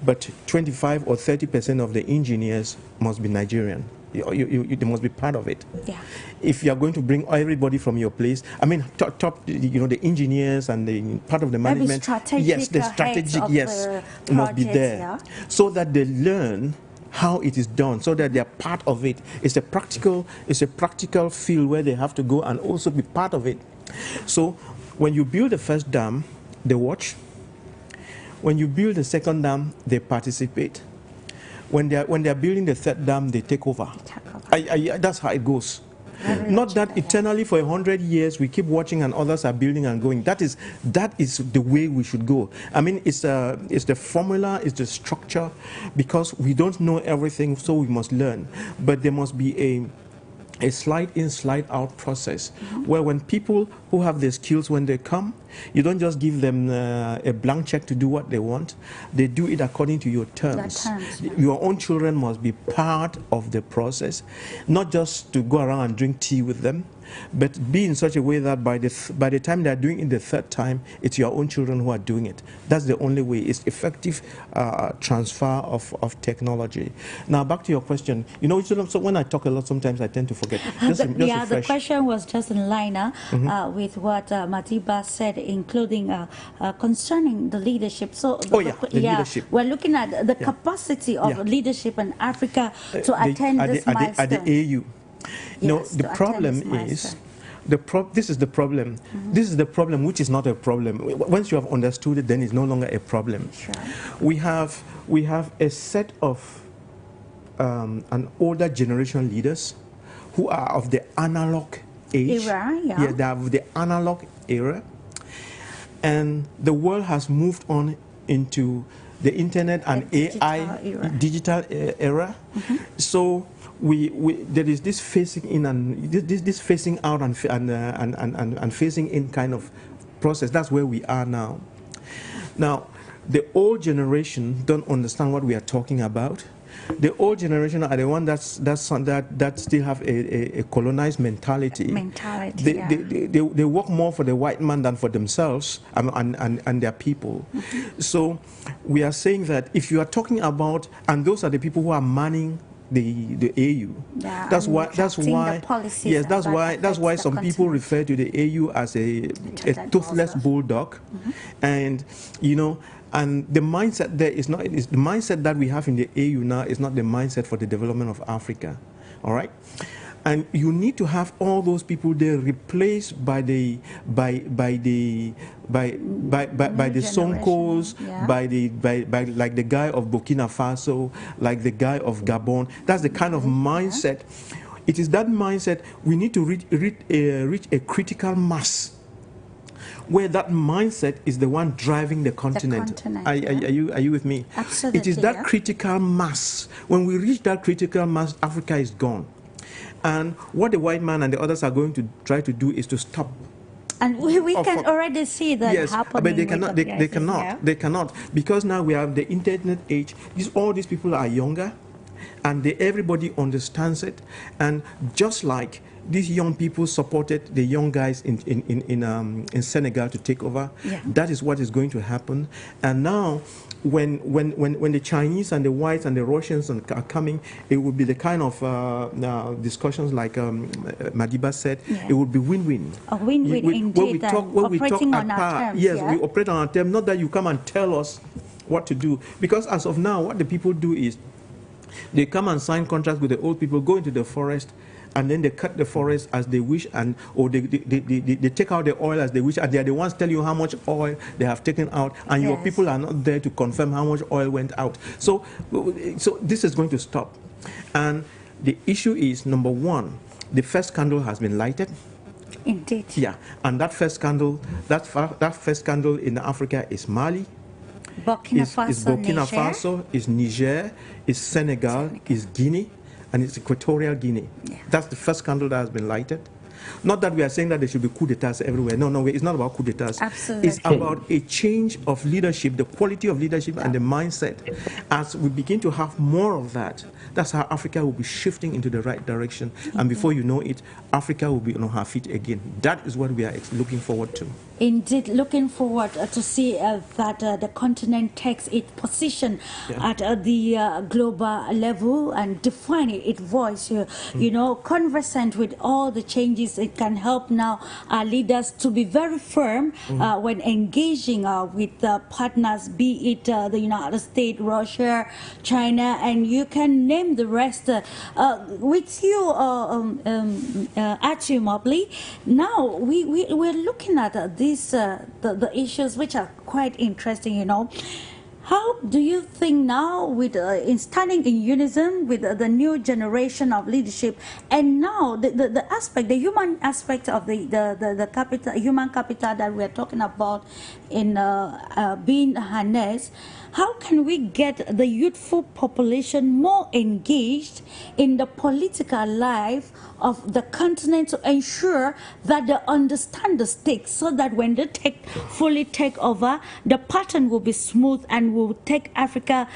but 25 or 30% of the engineers must be Nigerian. They must be part of it. Yeah. If you are going to bring everybody from your place, I mean, top, you know, the engineers and the part of the management, yes, the strategic, yes, must be there, so that they learn how it is done, so that they are part of it. It's a practical field where they have to go and also be part of it. So when you build the first dam, they watch. When you build the second dam, they participate. When they are building the third dam, they take over. That's how it goes. Not that eternally for 100 years we keep watching and others are building and going. That is the way we should go. I mean, it's the formula, it's the structure, because we don't know everything, so we must learn. But there must be a slide in, slide out process, where when people who have the skills, when they come, you don't just give them a blank check to do what they want. They do it according to your terms. Your own children must be part of the process, not just to go around and drink tea with them, but be in such a way that by the time they are doing it the third time, it's your own children who are doing it. That's the only way. It's effective transfer of technology. Now, back to your question. You know, so when I talk a lot, sometimes I tend to forget. The question was just in line with what MODIBA said, including concerning the leadership. So, leadership. We're looking at the capacity of leadership in Africa to attain this milestone. At the AU. No, the problem is, this is the problem. This is the problem, which is not a problem. Once you have understood it, then it's no longer a problem. Sure. We have a set of an older generation leaders who are of the analog age. Era, they are of the analog era. And the world has moved on into the internet and digital era. So there is this phasing in and this phasing out and phasing in kind of process. That's where we are now. Now, the old generation don't understand what we are talking about. The old generation are the one that still have a colonized mentality. They work more for the white man than for themselves and their people. So we are saying that if you are talking about, and those are the people who are manning the AU. That's why some people refer to the AU as a toothless bulldog, and you know. And the mindset there is not, the mindset that we have in the AU now is not the mindset for the development of Africa, all right? And you need to have all those people there replaced by the Sonkos, by like the guy of Burkina Faso, like the guy of Gabon. That's the kind of mindset. It is that mindset we need to reach a critical mass, where that mindset is the one driving the continent. Are you with me? Absolutely. It is that critical mass. When we reach that critical mass, Africa is gone. And what the white man and the others are going to try to do is to stop. And we can already see that happening. But they cannot, because now we have the internet age. All these people are younger, and everybody understands it. And just like these young people supported the young guys in Senegal to take over, that is what is going to happen. And now, when the Chinese and the whites and the Russians are coming, it will be the kind of discussions like MODIBA said. It will be win-win. A win-win indeed. Operating on our terms. Yes, we operate on our terms. Not that you come and tell us what to do, because as of now, what the people do is they come and sign contracts with the old people, go into the forest, and then they cut the forest as they wish, or they take out the oil as they wish, and they are the ones tell you how much oil they have taken out, and your people are not there to confirm how much oil went out. So this is going to stop. And the issue is, number one, the first candle has been lighted. Indeed. Yeah, and that first scandal, that first scandal in Africa is Mali, is Burkina Faso, is Niger, is Senegal, is Guinea, and it's Equatorial Guinea. Yeah. That's the first scandal that has been lighted. Not that we are saying that there should be coup d'etats everywhere. No, no, it's not about coup d'etats. Absolutely. It's about a change of leadership, the quality of leadership and the mindset. As we begin to have more of that, that's how Africa will be shifting into the right direction. And before you know it, Africa will be on her feet again. That is what we are looking forward to. Indeed, looking forward to see that the continent takes its position at the global level and define its voice, you know, conversant with all the changes. It can help now our leaders to be very firm when engaging with partners, be it the United States, Russia, China, and you can name the rest. With you, Archie Mobley, now we're looking at the issues which are quite interesting, you know. How do you think now, with in standing in unison with the new generation of leadership, and now the aspect, the human aspect of the capital, human capital that we're talking about in being harnessed, how can we get the youthful population more engaged in the political life of the continent to ensure that they understand the stakes, so that when they fully take over, the pattern will be smooth and will take Africa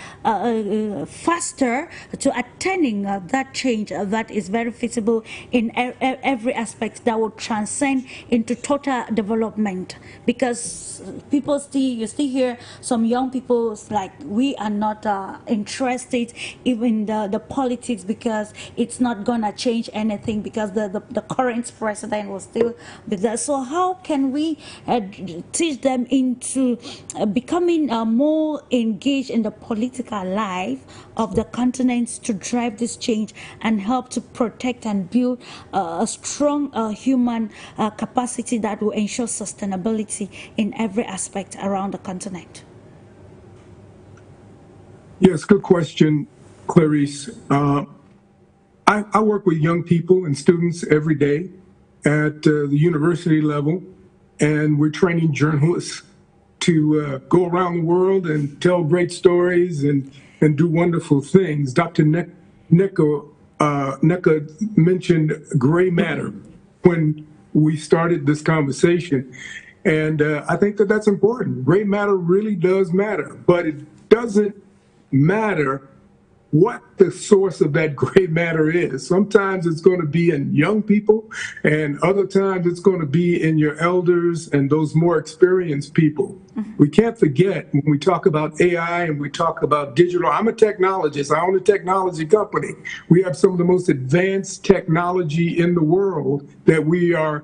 faster to attaining that change that is very visible in every aspect, that will transcend into total development? Because people you still hear some young people like, we are not interested even in the politics, because it's not gonna change anything, because the current president will still be there. So how can we teach them into becoming more engaged in the political life of the continents to drive this change and help to protect and build a strong human capacity that will ensure sustainability in every aspect around the continent? Yes, good question, Clarice. I work with young people and students every day at the university level, and we're training journalists to go around the world and tell great stories and do wonderful things. Dr. Neka mentioned gray matter when we started this conversation, and I think that that's important. Gray matter really does matter, but it doesn't matter what the source of that gray matter is. Sometimes it's going to be in young people, and other times it's going to be in your elders and those more experienced people. We can't forget, when we talk about AI and we talk about digital, I'm a technologist, I own a technology company. We have some of the most advanced technology in the world that we are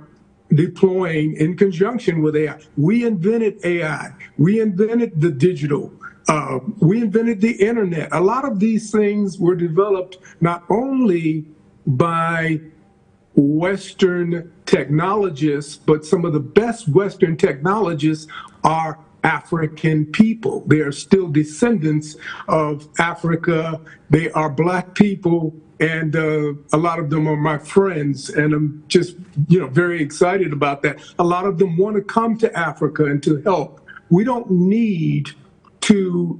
deploying in conjunction with AI. We invented AI, we invented the digital. We invented the internet. A lot of these things were developed not only by Western technologists, but some of the best Western technologists are African people. They are still descendants of Africa. They are Black people, and a lot of them are my friends, and I'm just, very excited about that. A lot of them want to come to Africa and to help. We don't need to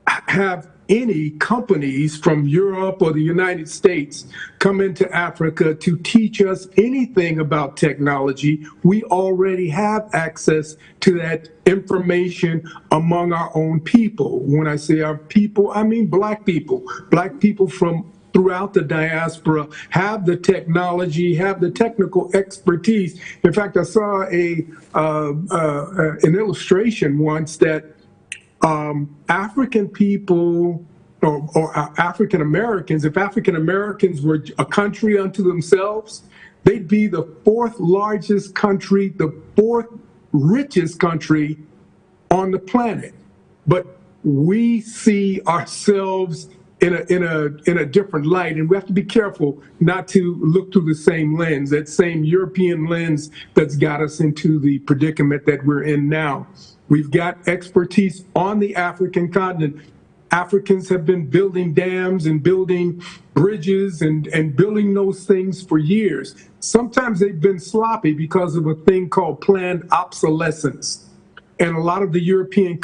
have any companies from Europe or the United States come into Africa to teach us anything about technology. We already have access to that information among our own people. When I say our people, I mean Black people. Black people from throughout the diaspora have the technology, have the technical expertise. In fact, I saw an illustration once that African people or African Americans, if African Americans were a country unto themselves, they'd be the fourth largest country, the fourth richest country on the planet. But we see ourselves in a different light, and we have to be careful not to look through the same lens, that same European lens that's got us into the predicament that we're in now. We've got expertise on the African continent. Africans have been building dams and building bridges and building those things for years. Sometimes they've been sloppy because of a thing called planned obsolescence. And a lot of the European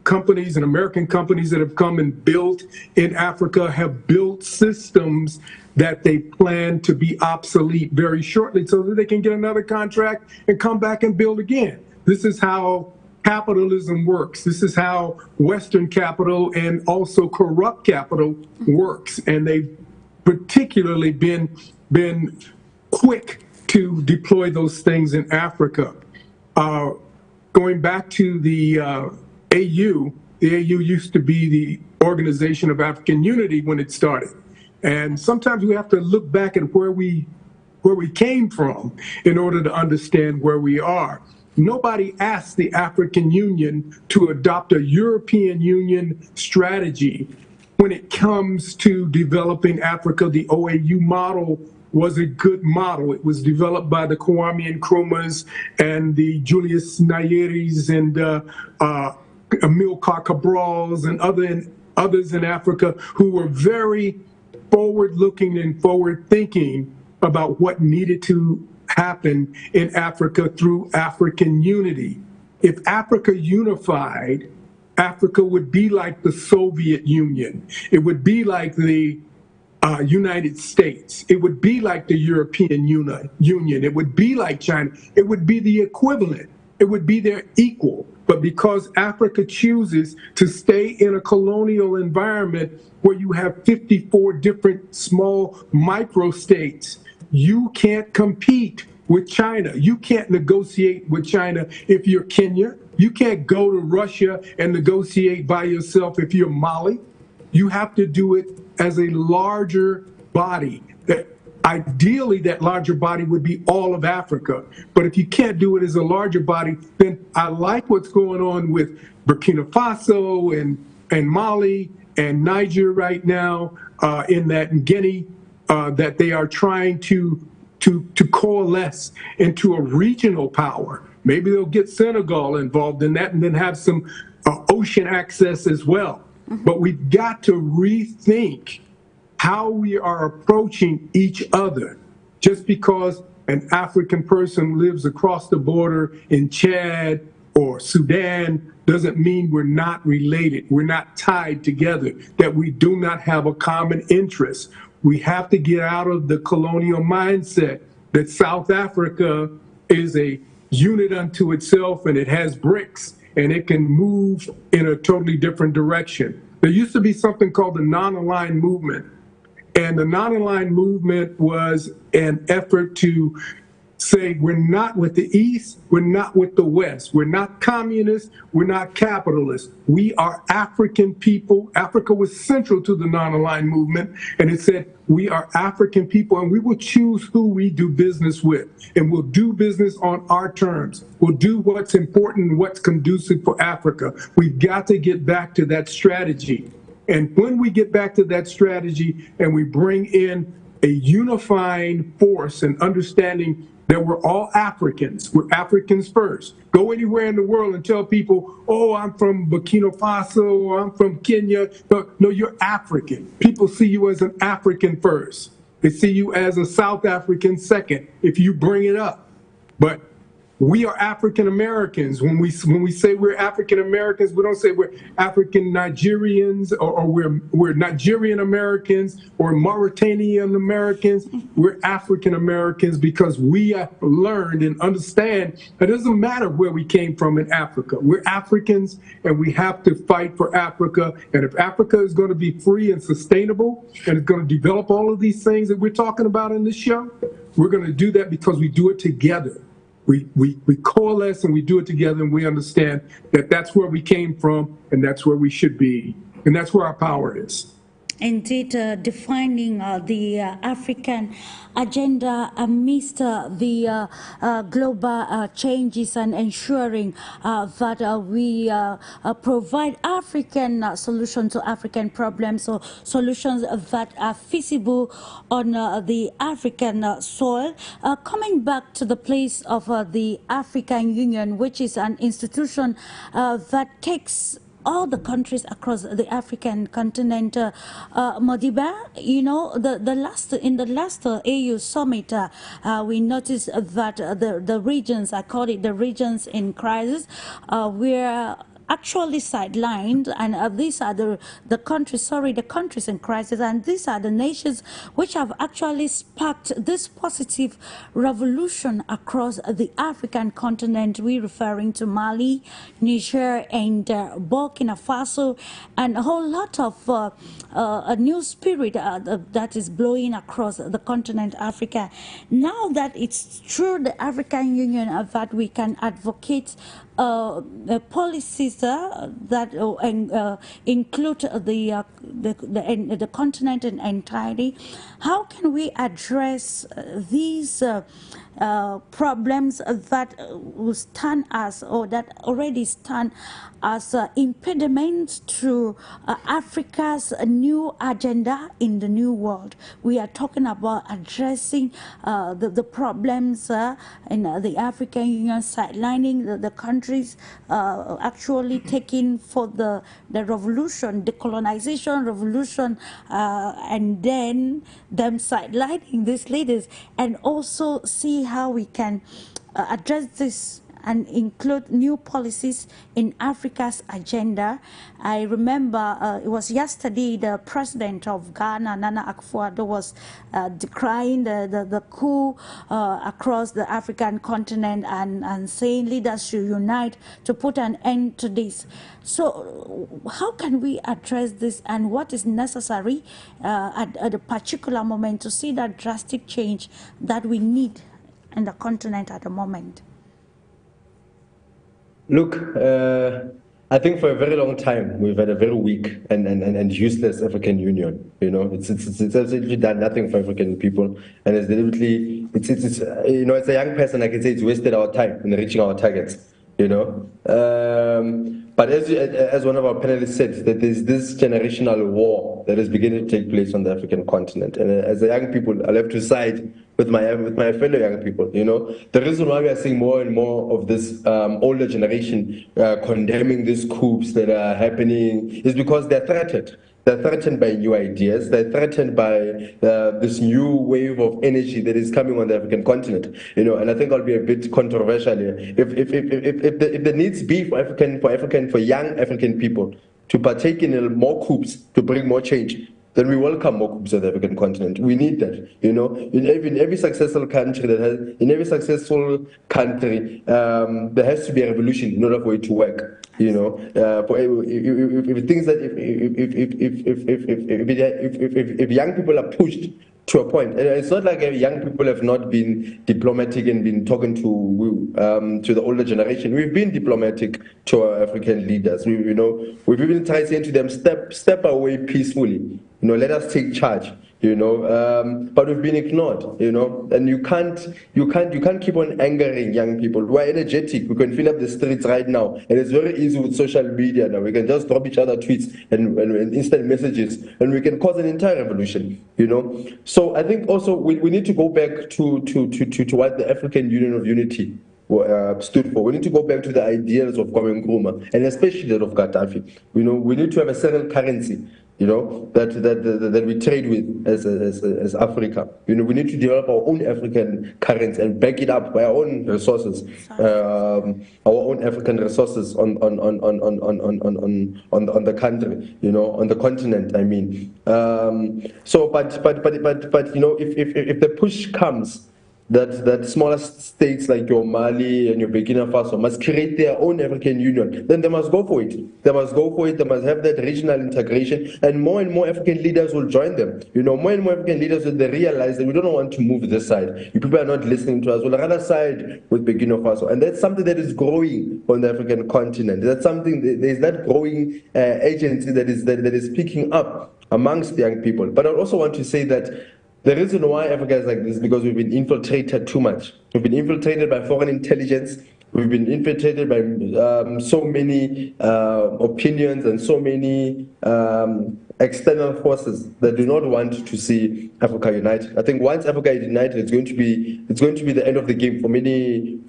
companies and American companies that have come and built in Africa have built systems that they plan to be obsolete very shortly so that they can get another contract and come back and build again. This is how capitalism works. This is how Western capital and also corrupt capital works. And they've particularly been quick to deploy those things in Africa. Going back to the AU used to be the Organization of African Unity when it started. And sometimes we have to look back at where we came from in order to understand where we are. Nobody asked the African Union to adopt a European Union strategy when it comes to developing Africa. The OAU model was a good model. It was developed by the Kwame Nkrumahs and the Julius Nyere's and Amilcar Cabral's and others in Africa who were very forward-looking and forward-thinking about what needed to happen in Africa through African unity. If Africa unified, Africa would be like the Soviet Union. It would be like the United States. It would be like the European Union. It would be like China. It would be the equivalent. It would be their equal. But because Africa chooses to stay in a colonial environment where you have 54 different small micro-states, you can't compete with China. You can't negotiate with China if you're Kenya. You can't go to Russia and negotiate by yourself if you're Mali. You have to do it as a larger body. That ideally, that larger body would be all of Africa. But if you can't do it as a larger body, then I like what's going on with Burkina Faso and Mali and Niger right now, in that Guinea, that they are trying to coalesce into a regional power. Maybe they'll get Senegal involved in that and then have some ocean access as well. But we've got to rethink how we are approaching each other. Just because an African person lives across the border in Chad or Sudan doesn't mean we're not related, we're not tied together, that we do not have a common interest. We have to get out of the colonial mindset that South Africa is a unit unto itself and it has bricks and it can move in a totally different direction. There used to be something called the non-aligned movement. And the non-aligned movement was an effort to say, we're not with the East, we're not with the West. We're not communists, we're not capitalists. We are African people. Africa was central to the non-aligned movement. And it said, we are African people and we will choose who we do business with. And we'll do business on our terms. We'll do what's important and what's conducive for Africa. We've got to get back to that strategy. And when we get back to that strategy and we bring in a unifying force and understanding that we're all Africans, we're Africans first. Go anywhere in the world and tell people, oh, I'm from Burkina Faso or I'm from Kenya. No, you're African. People see you as an African first. They see you as a South African second if you bring it up. But we are African Americans. When we say we're African Americans, we don't say we're African Nigerians or we're Nigerian Americans or Mauritanian Americans. We're African Americans because we have learned and understand that it doesn't matter where we came from in Africa. We're Africans and we have to fight for Africa. And if Africa is going to be free and sustainable and it's going to develop all of these things that we're talking about in this show, we're going to do that because we do it together. We coalesce and we do it together and we understand that that's where we came from and that's where we should be. And that's where our power is. Indeed, defining the African agenda amidst the global changes and ensuring that we provide African solutions to African problems, or solutions that are feasible on the African soil. Coming back to the place of the African Union, which is an institution that takes all the countries across the African continent. MODIBE, you know, in the last AU summit, we noticed that the regions, I call it the regions in crisis, were actually sidelined, and these are the countries in crisis, and these are the nations which have actually sparked this positive revolution across the African continent. We're referring to Mali, Niger, and Burkina Faso, and a whole lot of a new spirit that is blowing across the continent Africa. Now that it's through the African Union that we can advocate policies that include the continent in entirety. How can we address these problems that will stand as, or that already stand as impediments to Africa's new agenda in the new world? We are talking about addressing the problems in the African Union, sidelining the countries actually taking for the revolution, decolonization revolution, and then them sidelining these leaders, and also see how we can address this and include new policies in Africa's agenda. I remember it was yesterday the president of Ghana, Nana Akufo-Addo, was decrying the coup across the African continent and saying leaders should unite to put an end to this. So how can we address this, and what is necessary at a particular moment to see that drastic change that we need in the continent at the moment? Look, I think for a very long time we've had a very weak and useless African Union. You know, it's absolutely done nothing for African people, and it's deliberately, it's you know, as a young person I can say it's wasted our time in reaching our targets. You know, but as one of our panelists said, that there's this generational war that is beginning to take place on the African continent, and as a young people, I'll have to side with my fellow young people. You know, the reason why we are seeing more and more of this older generation condemning these coups that are happening is because they're threatened. They're threatened by new ideas. They're threatened by this new wave of energy that is coming on the African continent. You know, and I think I'll be a bit controversial here. If the needs be for young African people to partake in more coups to bring more change, then we welcome more coups on the African continent. We need that, you know. In every successful country there has to be a revolution in order for it to work. You know, if young people are pushed to a point, and it's not like young people have not been diplomatic and been talking to the older generation. We've been diplomatic to our African leaders. We've even tried saying to them, step away peacefully. You know, let us take charge. You know, but we've been ignored. You know, and you can't keep on angering young people. We're energetic. We can fill up the streets right now, and it's very easy with social media now. We can just drop each other tweets and instant messages, and we can cause an entire revolution. You know, so I think also we need to go back to what the African Union of Unity stood for. We need to go back to the ideals of Kwame Nkrumah, and especially that of Gaddafi. You know, we need to have a single currency, you know, that we trade with as Africa. You know, we need to develop our own African currency and back it up by our own resources, our own African resources on the country, you know, on the continent. I mean, so but you know, if the push comes, that smaller states like your Mali and your Burkina Faso must create their own African Union, then they must go for it. They must go for it. They must have that regional integration, and more African leaders will join them. You know, more and more African leaders, when they realize that we don't want to move this side, you people are not listening to us, we'll rather side with Burkina Faso. And that's something that is growing on the African continent. That's something, there's that growing agency that is picking up amongst the young people. But I also want to say that the reason why Africa is like this is because we've been infiltrated too much. We've been infiltrated by foreign intelligence. We've been infiltrated by so many opinions and so many external forces that do not want to see Africa united. I think once Africa is united, it's going to be the end of the game for many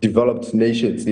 developed nations,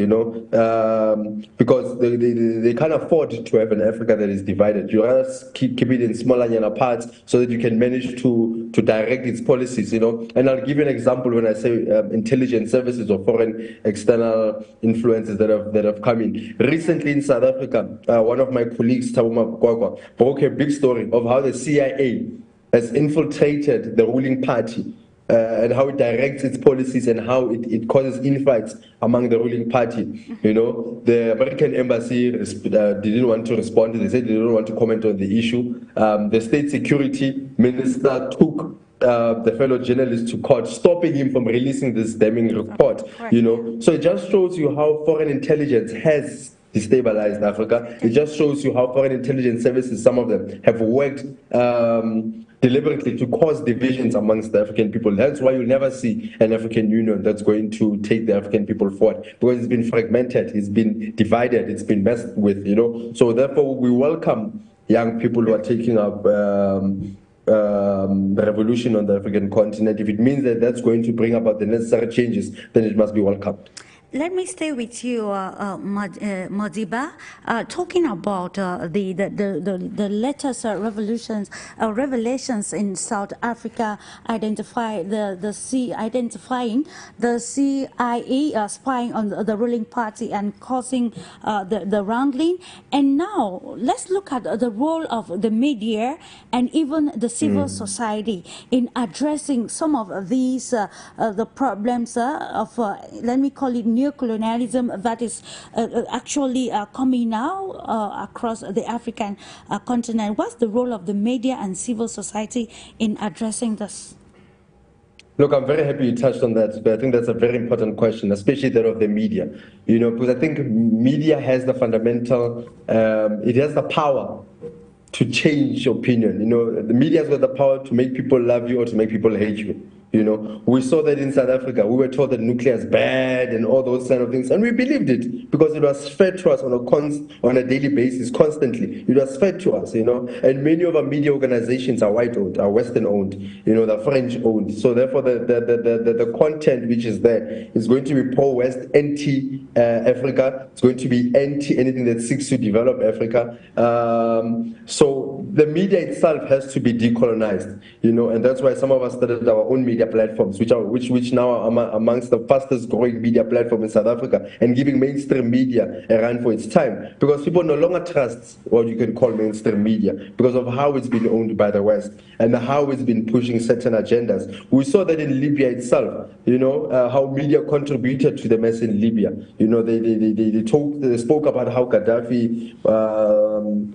because they can't afford to have an Africa that is divided. You rather keep it in smaller parts so that you can manage to direct its policies, And I'll give you an example when I say intelligence services or foreign external influences that have come in. Recently in South Africa, one of my colleagues, Tabuma Kwakwa, broke a big story of how the CIA has infiltrated the ruling party and how it directs its policies and how it causes infights among the ruling party. The American embassy didn't want to respond. They said they didn't want to comment on the issue. The state security minister took the fellow journalist to court, stopping him from releasing this damning report. So it just shows you how foreign intelligence has destabilized Africa. It just shows you how foreign intelligence services, some of them, have worked deliberately to cause divisions amongst the African people. That's why you'll never see an African Union that's going to take the African people forward, because it's been fragmented, it's been divided, it's been messed with, So therefore, we welcome young people who are taking up the revolution on the African continent. If it means that that's going to bring about the necessary changes, then it must be welcomed. Let me stay with you, MODIBA, talking about the latest revelations in South Africa, identifying the CIA spying on the ruling party and causing the wrangling. And now let's look at the role of the media and even the civil society in addressing some of these the problems of let me call it neocolonialism that is actually coming now across the African continent. What's the role of the media and civil society in addressing this? Look, I'm very happy you touched on that, but I think that's a very important question, especially that of the media, because I think media has the fundamental, it has the power to change opinion. The media has got the power to make people love you or to make people hate you. We saw that in South Africa. We were told that nuclear is bad and all those kind of things, and we believed it because it was fed to us on a daily basis, constantly. It was fed to us, And many of our media organizations are white-owned, are Western-owned, they're French-owned. So therefore, the content which is there is going to be pro-West, anti-Africa. It's going to be anti anything that seeks to develop Africa. So the media itself has to be decolonized, and that's why some of us started our own media platforms, which now are amongst the fastest growing media platform in South Africa, and giving mainstream media a run for its time, because people no longer trust what you can call mainstream media because of how it's been owned by the West and how it's been pushing certain agendas. We saw that in Libya itself, how media contributed to the mess in Libya. They spoke about how Gaddafi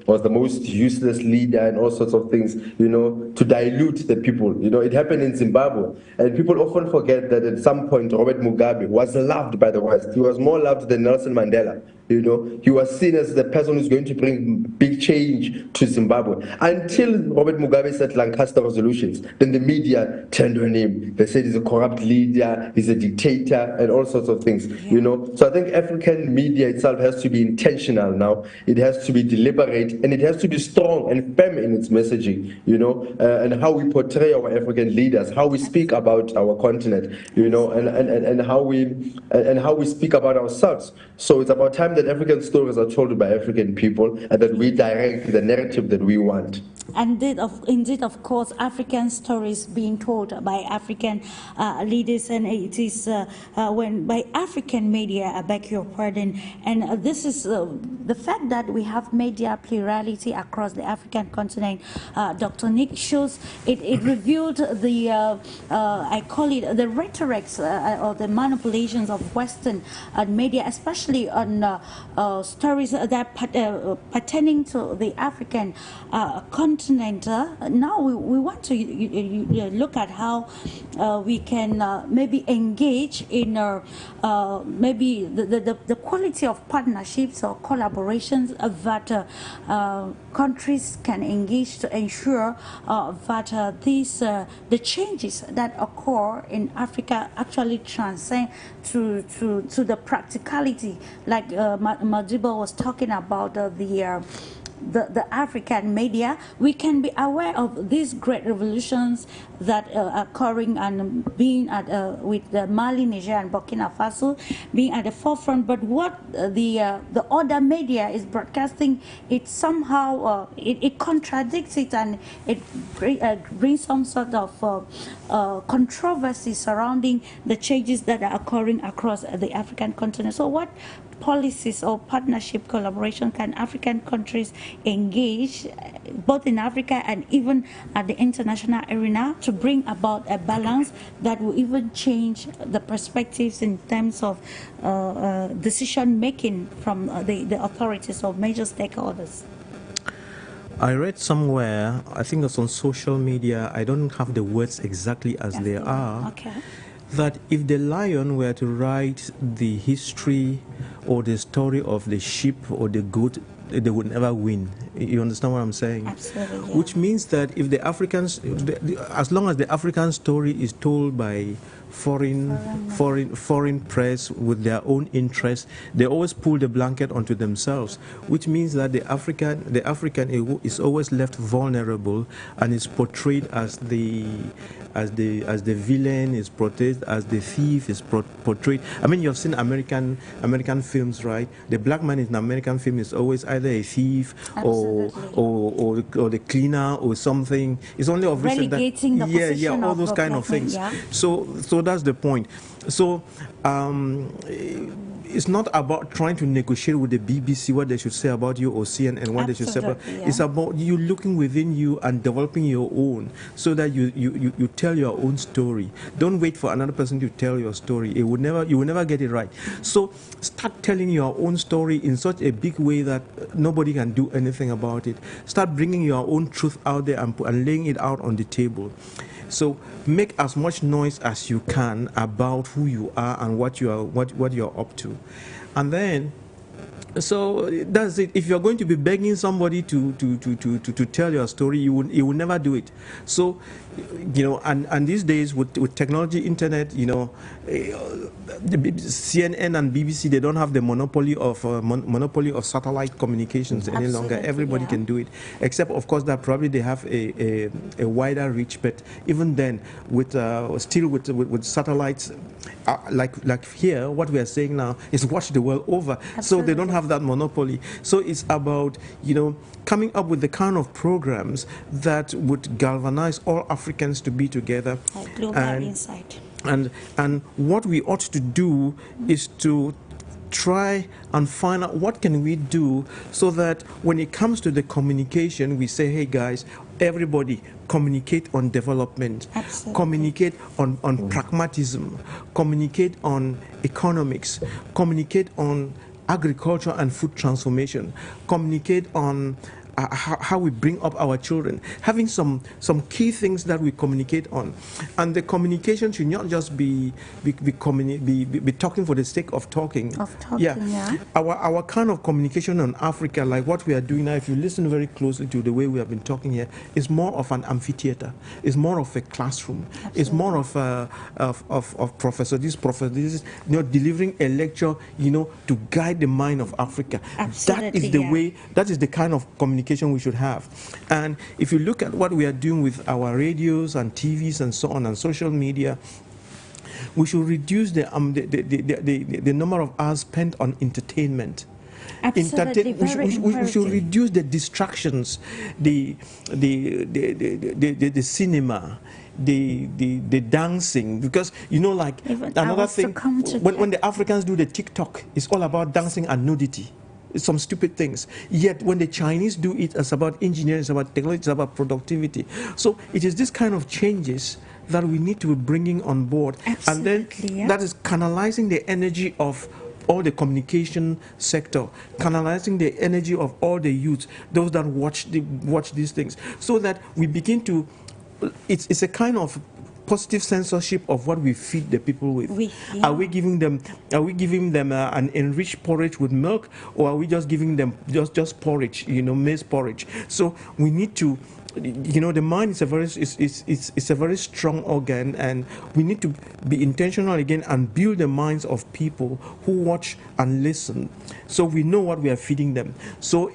was the most useless leader and all sorts of things, to dilute the people. It happened in Zimbabwe. And people often forget that at some point Robert Mugabe was loved by the West. He was more loved than Nelson Mandela. He was seen as the person who's going to bring big change to Zimbabwe. Until Robert Mugabe said Lancaster resolutions, then the media turned on him. They said he's a corrupt leader, he's a dictator, and all sorts of things. So I think African media itself has to be intentional now. It has to be deliberate, and it has to be strong and firm in its messaging. And how we portray our African leaders, how we speak about our continent, and how we speak about ourselves. So it's about time that African stories are told by African people and that we direct the narrative that we want. And indeed, of course, African stories being told by African leaders, and it is when by African media, I beg your pardon. And this is the fact that we have media plurality across the African continent. Dr. Nick shows it revealed the I call it the rhetorics or the manipulations of Western media, especially on stories that pertaining to the African continent. Now we want to look at how we can maybe engage in maybe the quality of partnerships or collaborations that countries can engage to ensure that the changes that occur in Africa actually transcend to the practicality, like Modiba was talking about the African media, we can be aware of these great revolutions that are occurring and being at with the Mali, Niger, and Burkina Faso being at the forefront. But what the other media is broadcasting, it somehow it contradicts it, and it brings some sort of controversy surrounding the changes that are occurring across the African continent. So what policies or partnership collaboration can African countries engage both in Africa and even at the international arena to bring about a balance that will even change the perspectives in terms of decision making from the authorities or major stakeholders? I read somewhere, I think it's on social media, I don't have the words exactly as they are, okay, that if the lion were to write the history or the story of the sheep or the goat, they would never win. You understand what I'm saying? Absolutely. Yeah. Which means that if the Africans, as long as the African story is told by foreign press with their own interests, they always pull the blanket onto themselves, which means that the African is always left vulnerable and is portrayed as the villain, is portrayed as the thief, is portrayed. I mean, you've seen American films, right? The black man in an American film is always either a thief or the cleaner or something. It's only of recent that, relegating the position all of those the kind of black man, things. yeah. So that's the point. So it's not about trying to negotiate with the BBC what they should say about you or CNN what they should say about. Yeah. It's about you looking within you and developing your own, so that you tell your own story. Don't wait for another person to tell your story. You will never get it right. So start telling your own story in such a big way that nobody can do anything about it. Start bringing your own truth out there and laying it out on the table. So make as much noise as you can about who you are and what you're up to, and then. So that's it. If you're going to be begging somebody to tell your story, you will never do it. So, and these days with technology, internet, CNN and BBC, they don't have the monopoly of satellite communications any longer. Everybody can do it, except of course that probably they have a wider reach. But even then, with satellites, like here, what we are saying now is watch the world over. Absolutely. So they don't have that monopoly. So it's about coming up with the kind of programs that would galvanize all Africans to be together. Like global insight. And what we ought to do is to try and find out what can we do so that when it comes to the communication, we say, hey guys, everybody communicate on development. Absolutely. Communicate on pragmatism, communicate on economics, communicate on agriculture and food transformation, communicate on how we bring up our children, having some key things that we communicate on. And the communication should not just be talking for the sake of talking. Yeah. Our kind of communication on Africa, like what we are doing now, if you listen very closely to the way we have been talking here, is more of an amphitheater. It's more of a classroom. Absolutely. It's more of professor. This is delivering a lecture, to guide the mind of Africa. Absolutely, that is the way. That is the kind of communication we should have. And if you look at what we are doing with our radios and TVs and so on and social media, we should reduce the number of hours spent on entertainment. Absolutely, we should reduce the distractions, the cinema, the dancing, because like even another thing, when the Africans do the TikTok, it's all about dancing and nudity. Some stupid things. Yet when the Chinese do it, it's about engineering, it's about technology, it's about productivity. So it is this kind of changes that we need to be bringing on board. Absolutely, and then that is canalizing the energy of all the communication sector, canalizing the energy of all the youth, those that watch these things, so that we begin to. It's a kind of positive censorship of what we feed the people with. Are we giving them an enriched porridge with milk, or are we just giving them just porridge, maize porridge? So we need to, the mind is a very strong organ, and we need to be intentional again and build the minds of people who watch and listen, so we know what we are feeding them. So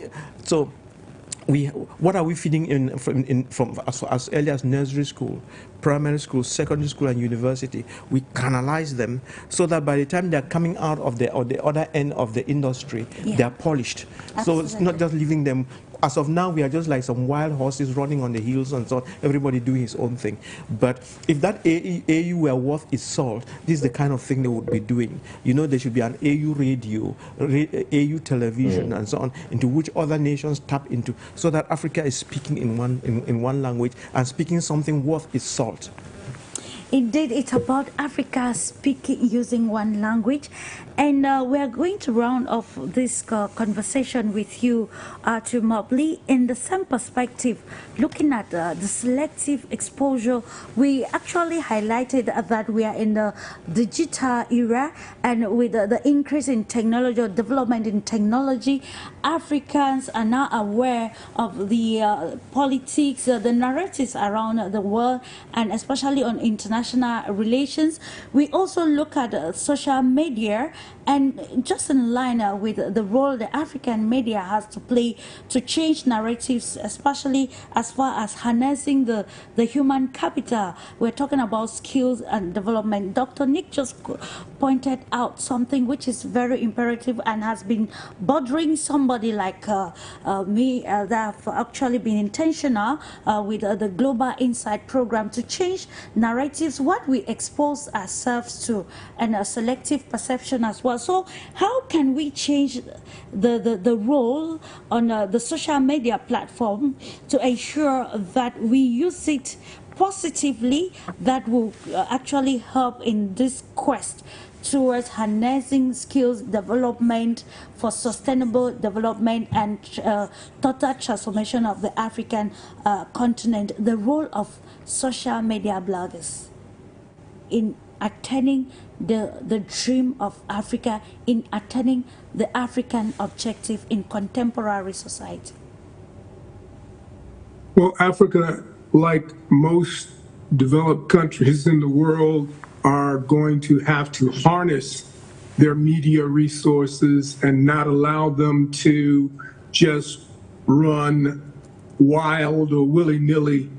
what are we feeding from as early as nursery school, primary school, secondary school, and university? We canalize them so that by the time they're coming out of the other end of the industry, they're polished. Absolutely. So it's not just leaving them. As of now, we are just like some wild horses running on the hills and so on, everybody doing his own thing. But if that AU were worth its salt, this is the kind of thing they would be doing. You know, there should be an AU radio, AU television, and so on, into which other nations tap into, so that Africa is speaking in one language and speaking something worth its salt. Indeed, it's about Africa speaking using one language. And we are going to round off this conversation with you, to Mobley, in the same perspective, looking at the selective exposure. We actually highlighted that we are in the digital era, and with the increase in technology or development in technology, Africans are now aware of the politics, the narratives around the world, and especially on international relations. We also look at social media, and just in line with the role the African media has to play to change narratives, especially as far as harnessing the human capital. We're talking about skills and development. Dr. Nick just pointed out something which is very imperative and has been bothering somebody like me, that have actually been intentional with the Global Insight program to change narratives, what we expose ourselves to, and a selective perception as well. So how can we change the role on the social media platform to ensure that we use it positively, that will actually help in this quest towards harnessing skills development for sustainable development and total transformation of the African continent? The role of social media bloggers in attaining the dream of Africa, in attaining the African objective in contemporary society. Well, Africa, like most developed countries in the world, are going to have to harness their media resources and not allow them to just run wild or willy-nilly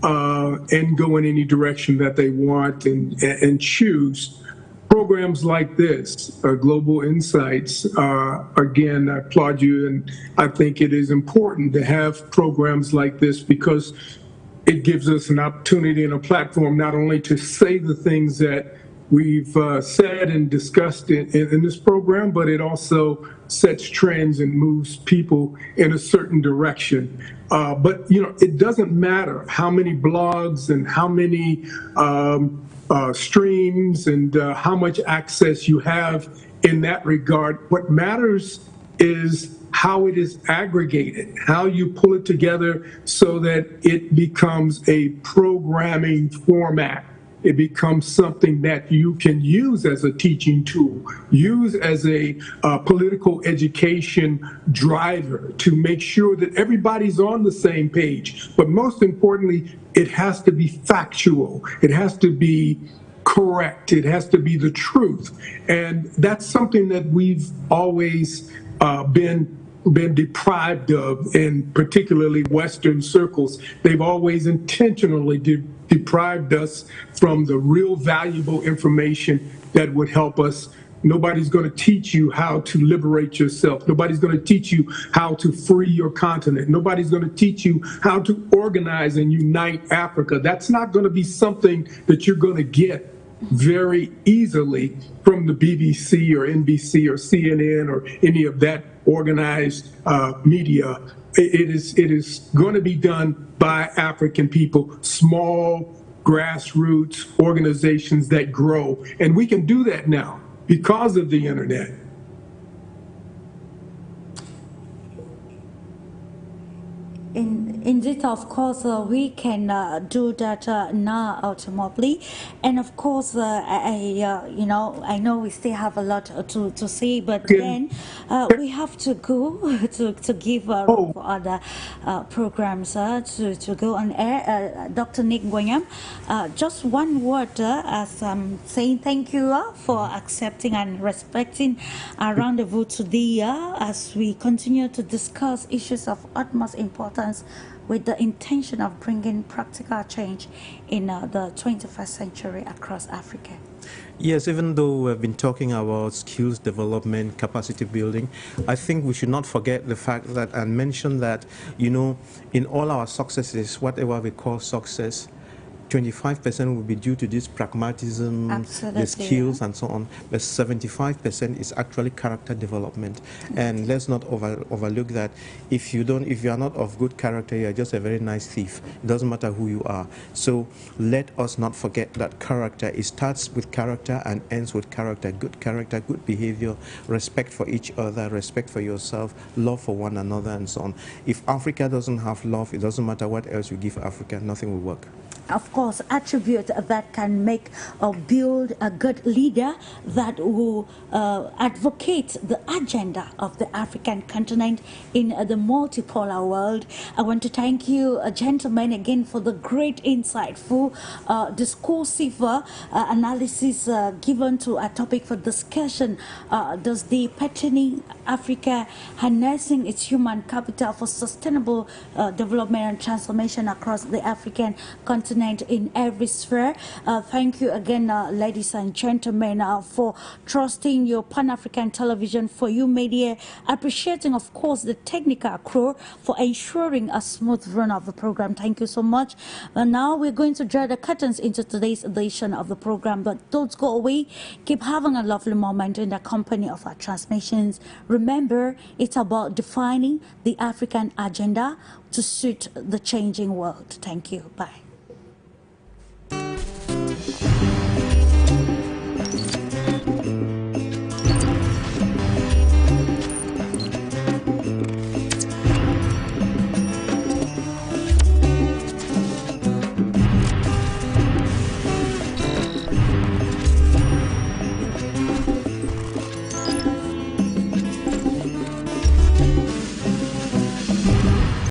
and go in any direction that they want and choose. Programs like this, Global Insights, again, I applaud you, and I think it is important to have programs like this because it gives us an opportunity and a platform not only to say the things that we've said and discussed in this program, but it also sets trends and moves people in a certain direction. But, you know, it doesn't matter how many blogs and how many streams and how much access you have in that regard. What matters is how it is aggregated, how you pull it together so that it becomes a programming format. It becomes something that you can use as a teaching tool, use as a political education driver to make sure that everybody's on the same page. But most importantly, it has to be factual. It has to be correct. It has to be the truth. And that's something that we've always been deprived of, in particularly Western circles. They've always intentionally deprived us from the real valuable information that would help us. Nobody's going to teach you how to liberate yourself. Nobody's going to teach you how to free your continent. Nobody's going to teach you how to organize and unite Africa. That's not going to be something that you're going to get very easily from the BBC or NBC or CNN or any of that organized media. It is going to be done by African people, small grassroots organizations that grow. And we can do that now because of the internet. Indeed, of course, we can do that now ultimately, and of course, you know, I know we still have a lot to say, but then we have to go to give room for other programs to go on air. Dr. NGWANYAM, just one word as saying thank you for accepting and respecting our rendezvous today as we continue to discuss issues of utmost importance with the intention of bringing practical change in the 21st century across Africa. Yes, even though we've been talking about skills development, capacity building, I think we should not forget the fact that and mention that, you know, in all our successes, whatever we call success, 25% will be due to this pragmatism, Absolutely, the skills and so on, but 75% is actually character development. And let's not overlook that if you are not of good character, you are just a very nice thief. It doesn't matter who you are. So let us not forget that character, it starts with character and ends with character, good behavior, respect for each other, respect for yourself, love for one another and so on. If Africa doesn't have love, it doesn't matter what else you give Africa, nothing will work. Of course, attributes that can make or build a good leader that will advocate the agenda of the African continent in the multipolar world. I want to thank you, gentlemen, again for the great, insightful, discursive analysis given to a topic for discussion. Does the patterning Africa harnessing its human capital for sustainable development and transformation across the African continent in every sphere. Thank you again, ladies and gentlemen, for trusting your Pan-African Television for you media, appreciating, of course, the technical crew for ensuring a smooth run of the program. Thank you so much. And now we're going to draw the curtains into today's edition of the program, but don't go away. Keep having a lovely moment in the company of our transmissions. Remember, it's about defining the African agenda to suit the changing world. Thank you. Bye.